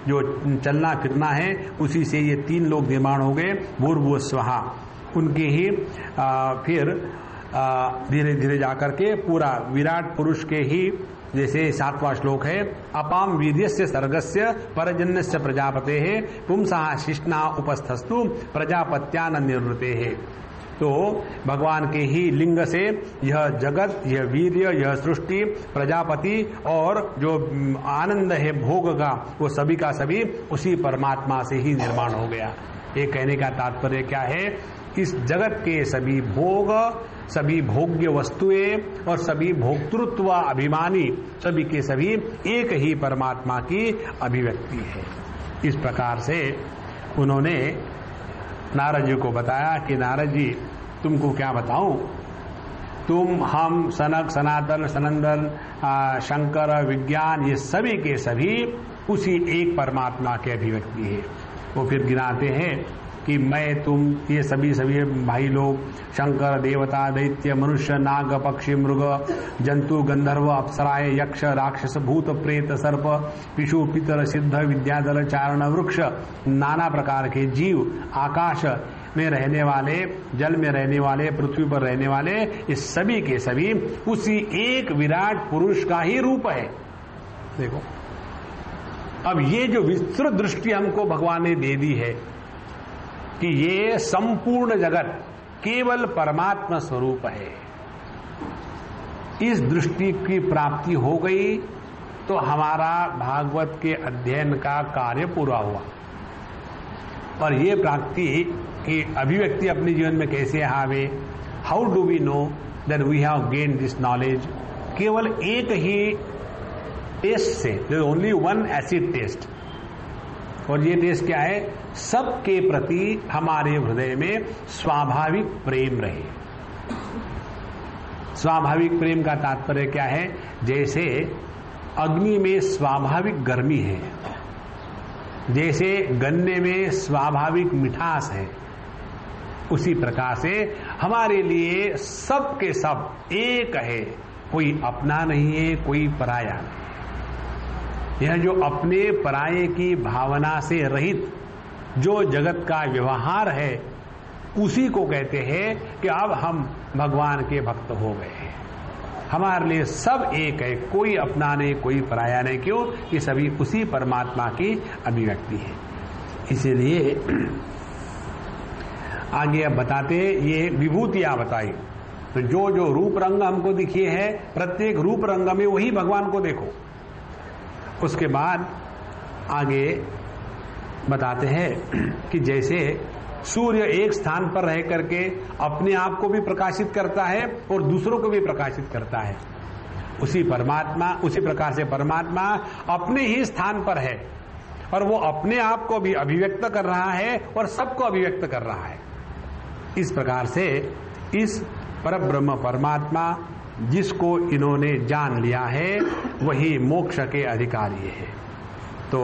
जो चलना फिरना है उसी से ये 3 लोग निर्माण हो गए, भूर्भुवः स्वहा। उनके ही फिर धीरे धीरे जाकर के पूरा विराट पुरुष के ही जैसे 7वां श्लोक है, अपाम वीर्यस्य सर्गस्य परजन्यस्य प्रजापतेः पुंसः शिष्णा उपस्थस्तु प्रजापत्यान निवृतेः। तो भगवान के ही लिंग से यह जगत, यह वीर्य, यह सृष्टि, प्रजापति और जो आनंद है भोग का वो सभी का सभी उसी परमात्मा से ही निर्माण हो गया। ये कहने का तात्पर्य क्या है? इस जगत के सभी भोग, सभी भोग्य वस्तुएं और सभी भोक्तृत्व अभिमानी सभी के सभी एक ही परमात्मा की अभिव्यक्ति है। इस प्रकार से उन्होंने नारद जी को बताया कि नारद जी तुमको क्या बताऊं, तुम हम सनक सनातन सनंदन शंकर विज्ञान ये सभी के सभी उसी एक परमात्मा के अभिव्यक्ति है। वो फिर गिनाते हैं कि मैं तुम ये सभी भाई लोग शंकर देवता दैत्य मनुष्य नाग पक्षी मृग जंतु गंधर्व अप्सराएं यक्ष राक्षस भूत प्रेत सर्प पिशु पितर सिद्ध विद्याधर चारण वृक्ष नाना प्रकार के जीव, आकाश में रहने वाले, जल में रहने वाले, पृथ्वी पर रहने वाले, इस सभी के सभी उसी एक विराट पुरुष का ही रूप है। देखो अब ये जो विस्तृत दृष्टि हमको भगवान ने दे दी है कि ये संपूर्ण जगत केवल परमात्मा स्वरूप है, इस दृष्टि की प्राप्ति हो गई तो हमारा भागवत के अध्ययन का कार्य पूरा हुआ। और ये प्राप्ति की अभिव्यक्ति अपने जीवन में कैसे आवे? How do we know that we have gain this knowledge? केवल एक ही टेस्ट से, there is only one acid test. और ये टेस्ट क्या है? सबके प्रति हमारे हृदय में स्वाभाविक प्रेम रहे। स्वाभाविक प्रेम का तात्पर्य क्या है? जैसे अग्नि में स्वाभाविक गर्मी है, जैसे गन्ने में स्वाभाविक मिठास है, उसी प्रकार से हमारे लिए सब के सब एक है, कोई अपना नहीं है, कोई पराया नहीं। यह जो अपने पराये की भावना से रहित जो जगत का व्यवहार है उसी को कहते हैं कि अब हम भगवान के भक्त हो गए हैं। हमारे लिए सब एक है, कोई अपना नहीं, कोई पराया नहीं। क्यों? कि सभी उसी परमात्मा की अभिव्यक्ति है। इसीलिए आगे अब बताते ये विभूतियां बताई। तो जो जो रूप रंग हमको दिखे है, प्रत्येक रूप रंग में वही भगवान को देखो। उसके बाद आगे बताते हैं कि जैसे सूर्य एक स्थान पर रह करके अपने आप को भी प्रकाशित करता है और दूसरों को भी प्रकाशित करता है, उसी प्रकार से परमात्मा अपने ही स्थान पर है और वो अपने आप को भी अभिव्यक्त कर रहा है और सबको अभिव्यक्त कर रहा है। इस प्रकार से इस परब्रह्म परमात्मा जिसको इन्होंने जान लिया है वही मोक्ष के अधिकारी है। तो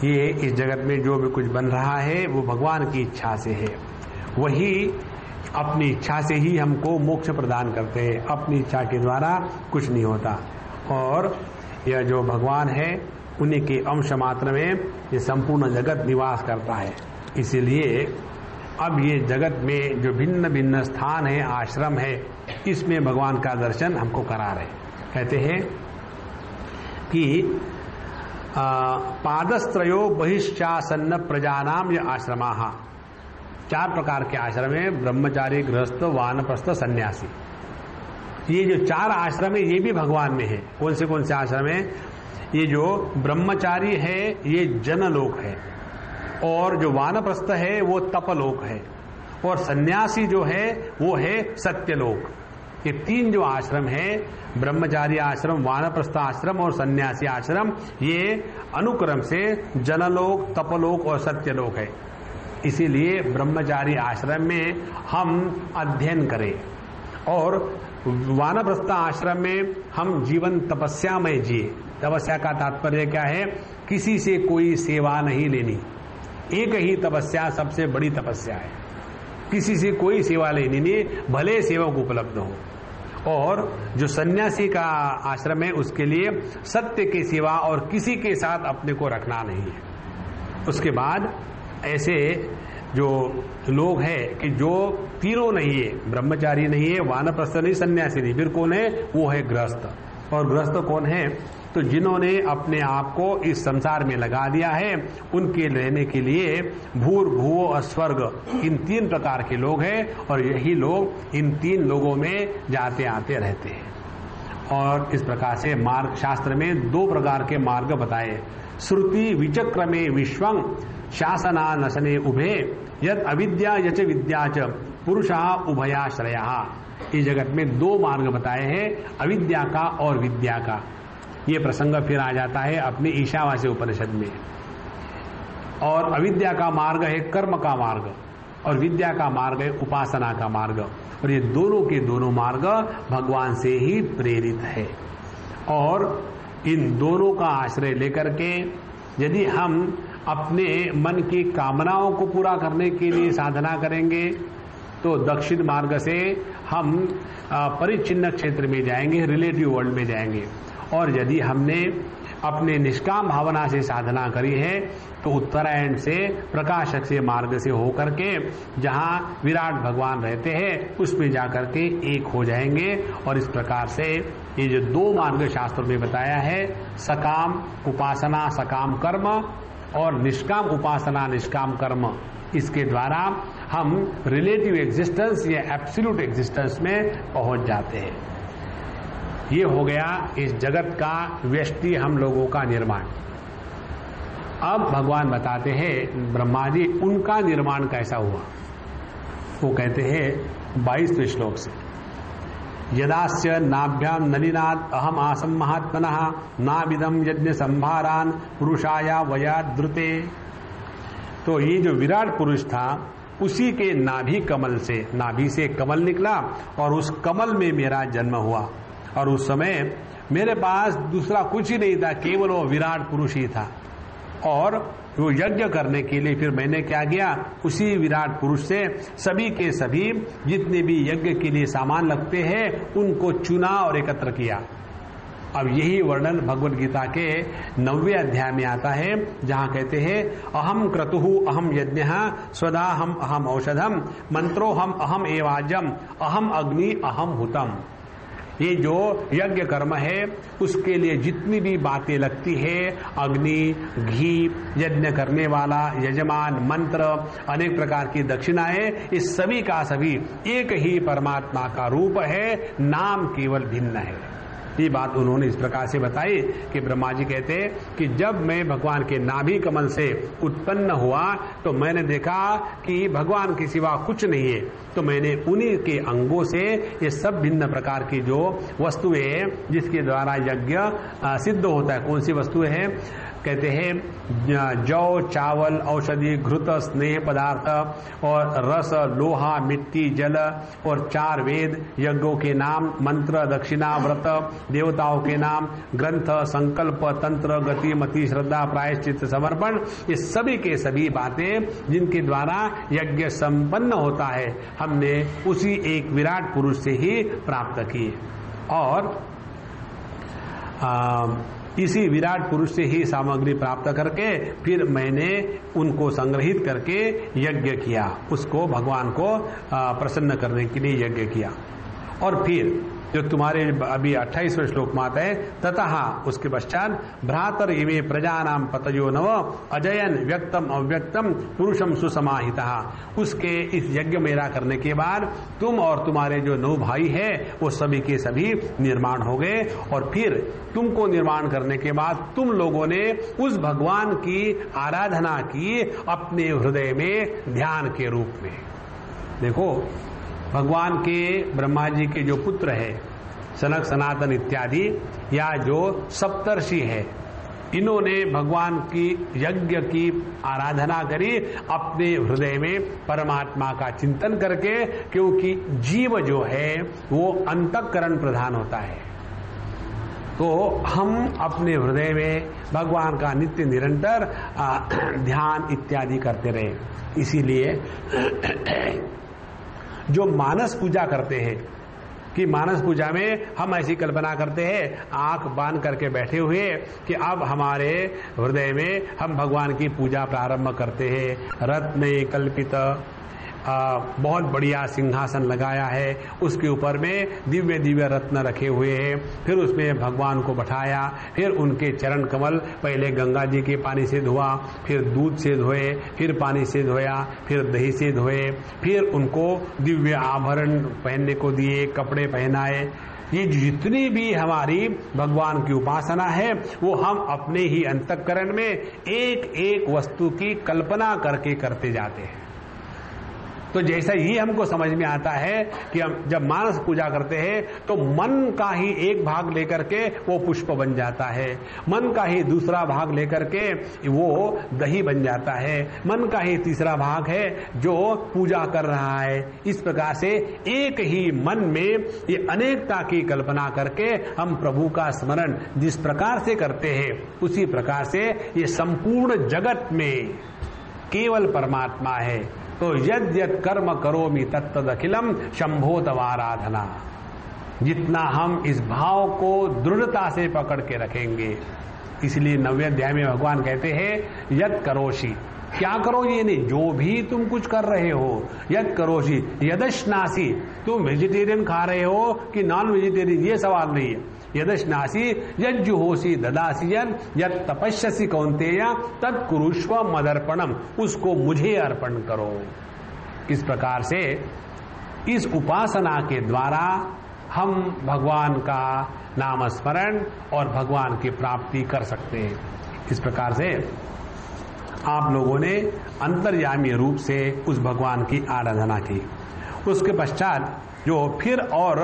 ये इस जगत में जो भी कुछ बन रहा है वो भगवान की इच्छा से है। वही अपनी इच्छा से ही हमको मोक्ष प्रदान करते हैं, अपनी इच्छा के द्वारा कुछ नहीं होता। और यह जो भगवान है उन्हीं के अंश मात्र में ये संपूर्ण जगत निवास करता है। इसीलिए अब ये जगत में जो भिन्न भिन्न स्थान है, आश्रम है, इसमें भगवान का दर्शन हमको करा रहे। कहते हैं कि पादस्त्रयो बहिश्चासन्न प्रजानाम यह आश्रमाः। 4 प्रकार के आश्रम है, ब्रह्मचारी, गृहस्थ, वानप्रस्थ, सन्यासी। ये जो 4 आश्रम है ये भी भगवान में है। कौन से आश्रम है? ये जो ब्रह्मचारी है ये जनलोक है, और जो वानप्रस्थ है वो तपलोक है, और सन्यासी जो है वो है सत्यलोक। ये 3 जो आश्रम है, ब्रह्मचारी आश्रम, वानप्रस्थ आश्रम और सन्यासी आश्रम, ये अनुक्रम से जनलोक, तपलोक और सत्यलोक है। इसीलिए ब्रह्मचारी आश्रम में हम अध्ययन करें और वानप्रस्थ आश्रम में हम जीवन तपस्या में जिए, तपस्या का तात्पर्य क्या है? किसी से कोई सेवा नहीं लेनी। एक ही तपस्या सबसे बड़ी तपस्या है। किसी से कोई सेवा लेनी नहीं, भले सेवक उपलब्ध हो। और जो सन्यासी का आश्रम है उसके लिए सत्य की सेवा और किसी के साथ अपने को रखना नहीं है। उसके बाद ऐसे जो लोग हैं कि जो तीनों नहीं है, ब्रह्मचारी नहीं है, वानप्रस्थ नहीं, सन्यासी नहीं, फिर कौन है? वो है गृहस्थ। और गृहस्थ कौन है? तो जिन्होंने अपने आप को इस संसार में लगा दिया है, उनके रहने के लिए भूर्भुव और स्वर्ग, इन 3 प्रकार के लोग हैं। और यही लोग इन 3 लोगों में जाते आते रहते हैं। और इस प्रकार से मार्ग शास्त्र में 2 प्रकार के मार्ग बताए। श्रुति विचक्रमे विश्वं शासना नशने उभे यद अविद्या यच विद्या च पुरुषा उभयाश्रया। इस जगत में 2 मार्ग बताए हैं, अविद्या का और विद्या का। ये प्रसंग फिर आ जाता है अपने ईशावास्य उपनिषद में। और अविद्या का मार्ग है कर्म का मार्ग और विद्या का मार्ग है उपासना का मार्ग। और ये दोनों के दोनों मार्ग भगवान से ही प्रेरित है। और इन दोनों का आश्रय लेकर के यदि हम अपने मन की कामनाओं को पूरा करने के लिए साधना करेंगे तो दक्षिण मार्ग से हम परिच्छिन्न क्षेत्र में जाएंगे, रिलेटिव वर्ल्ड में जाएंगे। और यदि हमने अपने निष्काम भावना से साधना करी है तो उत्तरायण से प्रकाशक से मार्ग से होकर के जहां विराट भगवान रहते हैं उसमें जाकर के एक हो जाएंगे। और इस प्रकार से ये जो 2 मार्ग शास्त्रों में बताया है, सकाम उपासना सकाम कर्म और निष्काम उपासना निष्काम कर्म, इसके द्वारा हम रिलेटिव एग्जिस्टेंस या एब्सोल्यूट एग्जिस्टेंस में पहुंच जाते हैं। ये हो गया इस जगत का व्यष्टि हम लोगों का निर्माण। अब भगवान बताते हैं ब्रह्मा जी उनका निर्माण कैसा हुआ। वो कहते हैं 22वें श्लोक से, यदास्य नाभ्याम नलिनात् अहम आसम महात्मनः नाविदम यज्ञ संभारान पुरुषाया वया द्रुते। तो ये जो विराट पुरुष था उसी के नाभि कमल से, नाभि से कमल निकला और उस कमल में मेरा जन्म हुआ। और उस समय मेरे पास दूसरा कुछ ही नहीं था, केवल वो विराट पुरुष ही था। और वो यज्ञ करने के लिए फिर मैंने क्या किया, उसी विराट पुरुष से सभी के सभी जितने भी यज्ञ के लिए सामान लगते हैं उनको चुना और एकत्र किया। अब यही वर्णन भगवद गीता के 9वें अध्याय में आता है, जहां कहते हैं अहम क्रतुहु अहम यज्ञः स्वदाहम अहम औषधम मंत्रोहम अहम एवाजम अहम अग्नि अहम हुतम। ये जो यज्ञ कर्म है उसके लिए जितनी भी बातें लगती है, अग्नि, घी, यज्ञ करने वाला, यजमान, मंत्र, अनेक प्रकार की दक्षिणाएं, इस सभी का सभी एक ही परमात्मा का रूप है, नाम केवल भिन्न है। ये बात उन्होंने इस प्रकार से बताई कि ब्रह्मा जी कहते कि जब मैं भगवान के नाभि कमल से उत्पन्न हुआ तो मैंने देखा कि भगवान के सिवा कुछ नहीं है। तो मैंने उन्हीं के अंगों से ये सब भिन्न प्रकार की जो वस्तुएं जिसके द्वारा यज्ञ सिद्ध होता है, कौन सी वस्तुएं हैं, कहते हैं जौ, चावल, औषधि, घृत, स्नेह पदार्थ और रस, लोहा, मिट्टी, जल और 4 वेद, यज्ञों के नाम, मंत्र, दक्षिणा, व्रत, देवताओं के नाम, ग्रंथ, संकल्प, तंत्र, गति, मति, श्रद्धा, प्रायश्चित, समर्पण, ये सभी के सभी बातें जिनके द्वारा यज्ञ संपन्न होता है हमने उसी एक विराट पुरुष से ही प्राप्त की। और इसी विराट पुरुष से ही सामग्री प्राप्त करके फिर मैंने उनको संग्रहित करके यज्ञ किया, उसको भगवान को प्रसन्न करने के लिए यज्ञ किया। और फिर जो तुम्हारे अभी 28वें श्लोक में आता है, ततः उसके पश्चात भ्रातर इमे प्रजानाम पतयो नव अजयन व्यक्तम अव्यक्तम पुरुषम सुसमाहिता। उसके इस यज्ञ मेरा करने के बाद तुम और तुम्हारे जो 9 भाई है वो सभी के सभी निर्माण हो गए। और फिर तुमको निर्माण करने के बाद तुम लोगों ने उस भगवान की आराधना की अपने हृदय में ध्यान के रूप में। देखो, भगवान के ब्रह्मा जी के जो पुत्र है सनक, सनातन इत्यादि, या जो सप्तर्षि है, इन्होंने भगवान की यज्ञ की आराधना करी अपने हृदय में परमात्मा का चिंतन करके, क्योंकि जीव जो है वो अंतःकरण प्रधान होता है। तो हम अपने हृदय में भगवान का नित्य निरंतर ध्यान इत्यादि करते रहे। इसीलिए जो मानस पूजा करते हैं कि मानस पूजा में हम ऐसी कल्पना करते हैं आंख बांध करके बैठे हुए कि अब हमारे हृदय में हम भगवान की पूजा प्रारंभ करते हैं। रत्ने कल्पित बहुत बढ़िया सिंहासन लगाया है, उसके ऊपर में दिव्य दिव्य रत्न रखे हुए हैं, फिर उसमें भगवान को बैठाया, फिर उनके चरण कमल पहले गंगा जी के पानी से धोआ, फिर दूध से धोए, फिर पानी से धोया, फिर दही से धोए, फिर उनको दिव्य आभरण पहनने को दिए, कपड़े पहनाए। ये जितनी भी हमारी भगवान की उपासना है वो हम अपने ही अंतःकरण में एक एक वस्तु की कल्पना करके करते जाते हैं। तो जैसा ही हमको समझ में आता है कि हम जब मानस पूजा करते हैं तो मन का ही एक भाग लेकर के वो पुष्प बन जाता है, मन का ही दूसरा भाग लेकर के वो दही बन जाता है, मन का ही तीसरा भाग है जो पूजा कर रहा है। इस प्रकार से एक ही मन में ये अनेकता की कल्पना करके हम प्रभु का स्मरण जिस प्रकार से करते हैं उसी प्रकार से ये संपूर्ण जगत में केवल परमात्मा है। तो यद यद कर्म करोमि तत्तदखिलम शंभो तवाराधना। जितना हम इस भाव को दृढ़ता से पकड़ के रखेंगे, इसलिए 9वें अध्याय में भगवान कहते हैं यद करोषि, क्या करो ये नहीं, जो भी तुम कुछ कर रहे हो, यद करोषि यदश्नासी, तुम वेजिटेरियन खा रहे हो कि नॉन वेजिटेरियन ये सवाल नहीं है। यदश्नासी यज्जुहोसी ददासी यद तपस्यसि कौन्तेय तत्कुरुष्व मदर्पणम, उसको मुझे अर्पण करो। इस प्रकार से इस उपासना के द्वारा हम भगवान का नाम स्मरण और भगवान की प्राप्ति कर सकते हैं। इस प्रकार से आप लोगों ने अंतर्यामी रूप से उस भगवान की आराधना की। उसके पश्चात जो फिर और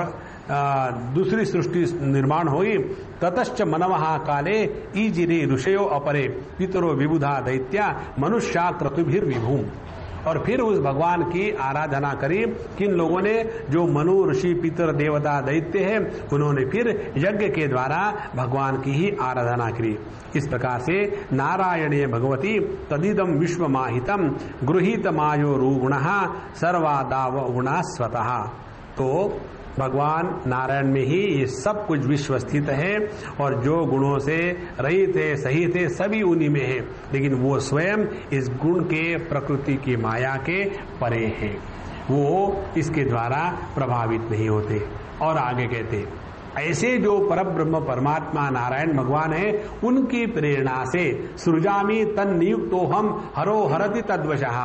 दूसरी सृष्टि निर्माण हुई, ततश्च मनवः काले ईजिरे ऋषयो अपरे पितरो विबुधा दैत्या मनुष्या क्रतुभिर्विभूम। और फिर उस भगवान की आराधना करी। किन लोगों ने, जो मनु ऋषि पितर देवता दैत्य हैं, उन्होंने फिर यज्ञ के द्वारा भगवान की ही आराधना करी। इस प्रकार से नारायणे भगवती तदिदम विश्वमाहितम गृहीत मायो रुगुणः सर्वादाव गुणा स्वतः। तो भगवान नारायण में ही ये सब कुछ विश्व स्थित है और जो गुणों से रहित है, सहित है, सभी उन्हीं में है, लेकिन वो स्वयं इस गुण के प्रकृति की माया के परे है, वो इसके द्वारा प्रभावित नहीं होते। और आगे कहते ऐसे जो परब्रह्म परमात्मा नारायण भगवान है, उनकी प्रेरणा से सृजामी तन्नियुक्तो हम हरो हरति तद्वशः।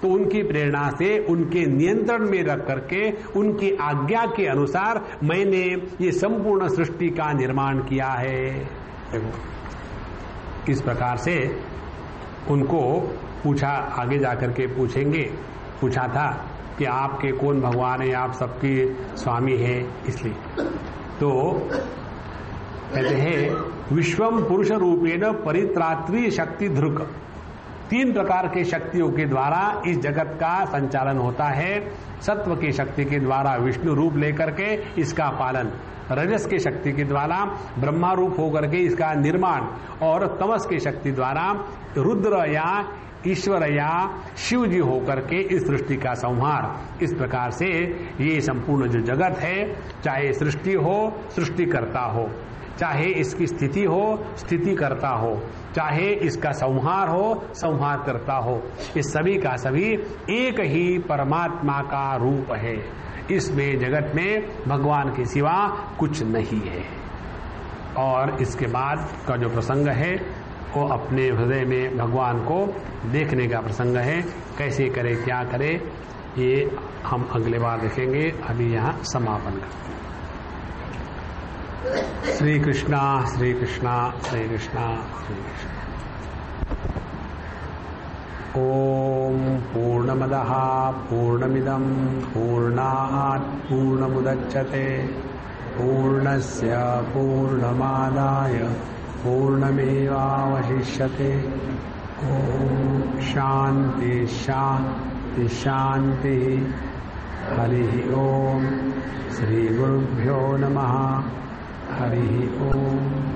तो उनकी प्रेरणा से, उनके नियंत्रण में रख करके, उनकी आज्ञा के अनुसार मैंने ये संपूर्ण सृष्टि का निर्माण किया है। इस प्रकार से उनको पूछा, आगे जाकर के पूछेंगे, पूछा था कि आपके कौन भगवान है, आप सबके स्वामी हैं, इसलिए तो कहते हैं विश्वम पुरुष रूपेण परित्रात्री शक्ति धृक। 3 प्रकार के शक्तियों के द्वारा इस जगत का संचालन होता है। सत्व की शक्ति के द्वारा विष्णु रूप लेकर के इसका पालन, रजस की शक्ति के द्वारा ब्रह्मा रूप होकर के इसका निर्माण, और तमस की शक्ति द्वारा रुद्र या ईश्वर या शिव जी होकर के इस सृष्टि का संहार। इस प्रकार से ये संपूर्ण जो जगत है, चाहे सृष्टि हो, सृष्टिकर्ता हो, चाहे इसकी स्थिति हो, स्थिति करता हो, चाहे इसका संहार हो, संहार करता हो, इस सभी का सभी एक ही परमात्मा का रूप है। इसमें जगत में भगवान के सिवा कुछ नहीं है। और इसके बाद का जो प्रसंग है वो अपने हृदय में भगवान को देखने का प्रसंग है। कैसे करे, क्या करे, ये हम अगले बार देखेंगे। अभी यहाँ समापन करते हैं। श्री कृष्णा श्री कृष्णा श्री कृष्णा श्री कृष्णा। ओम पूर्णमदः पूर्णमिदं पूर्णात् पूर्णमुदच्यते पूर्णस्य पूर्णमादाय पूर्णमेवावशिष्यते। ओम शांति शांति शांति। हरि ओम। श्री गुरुभ्यो नमः। हरि ओम।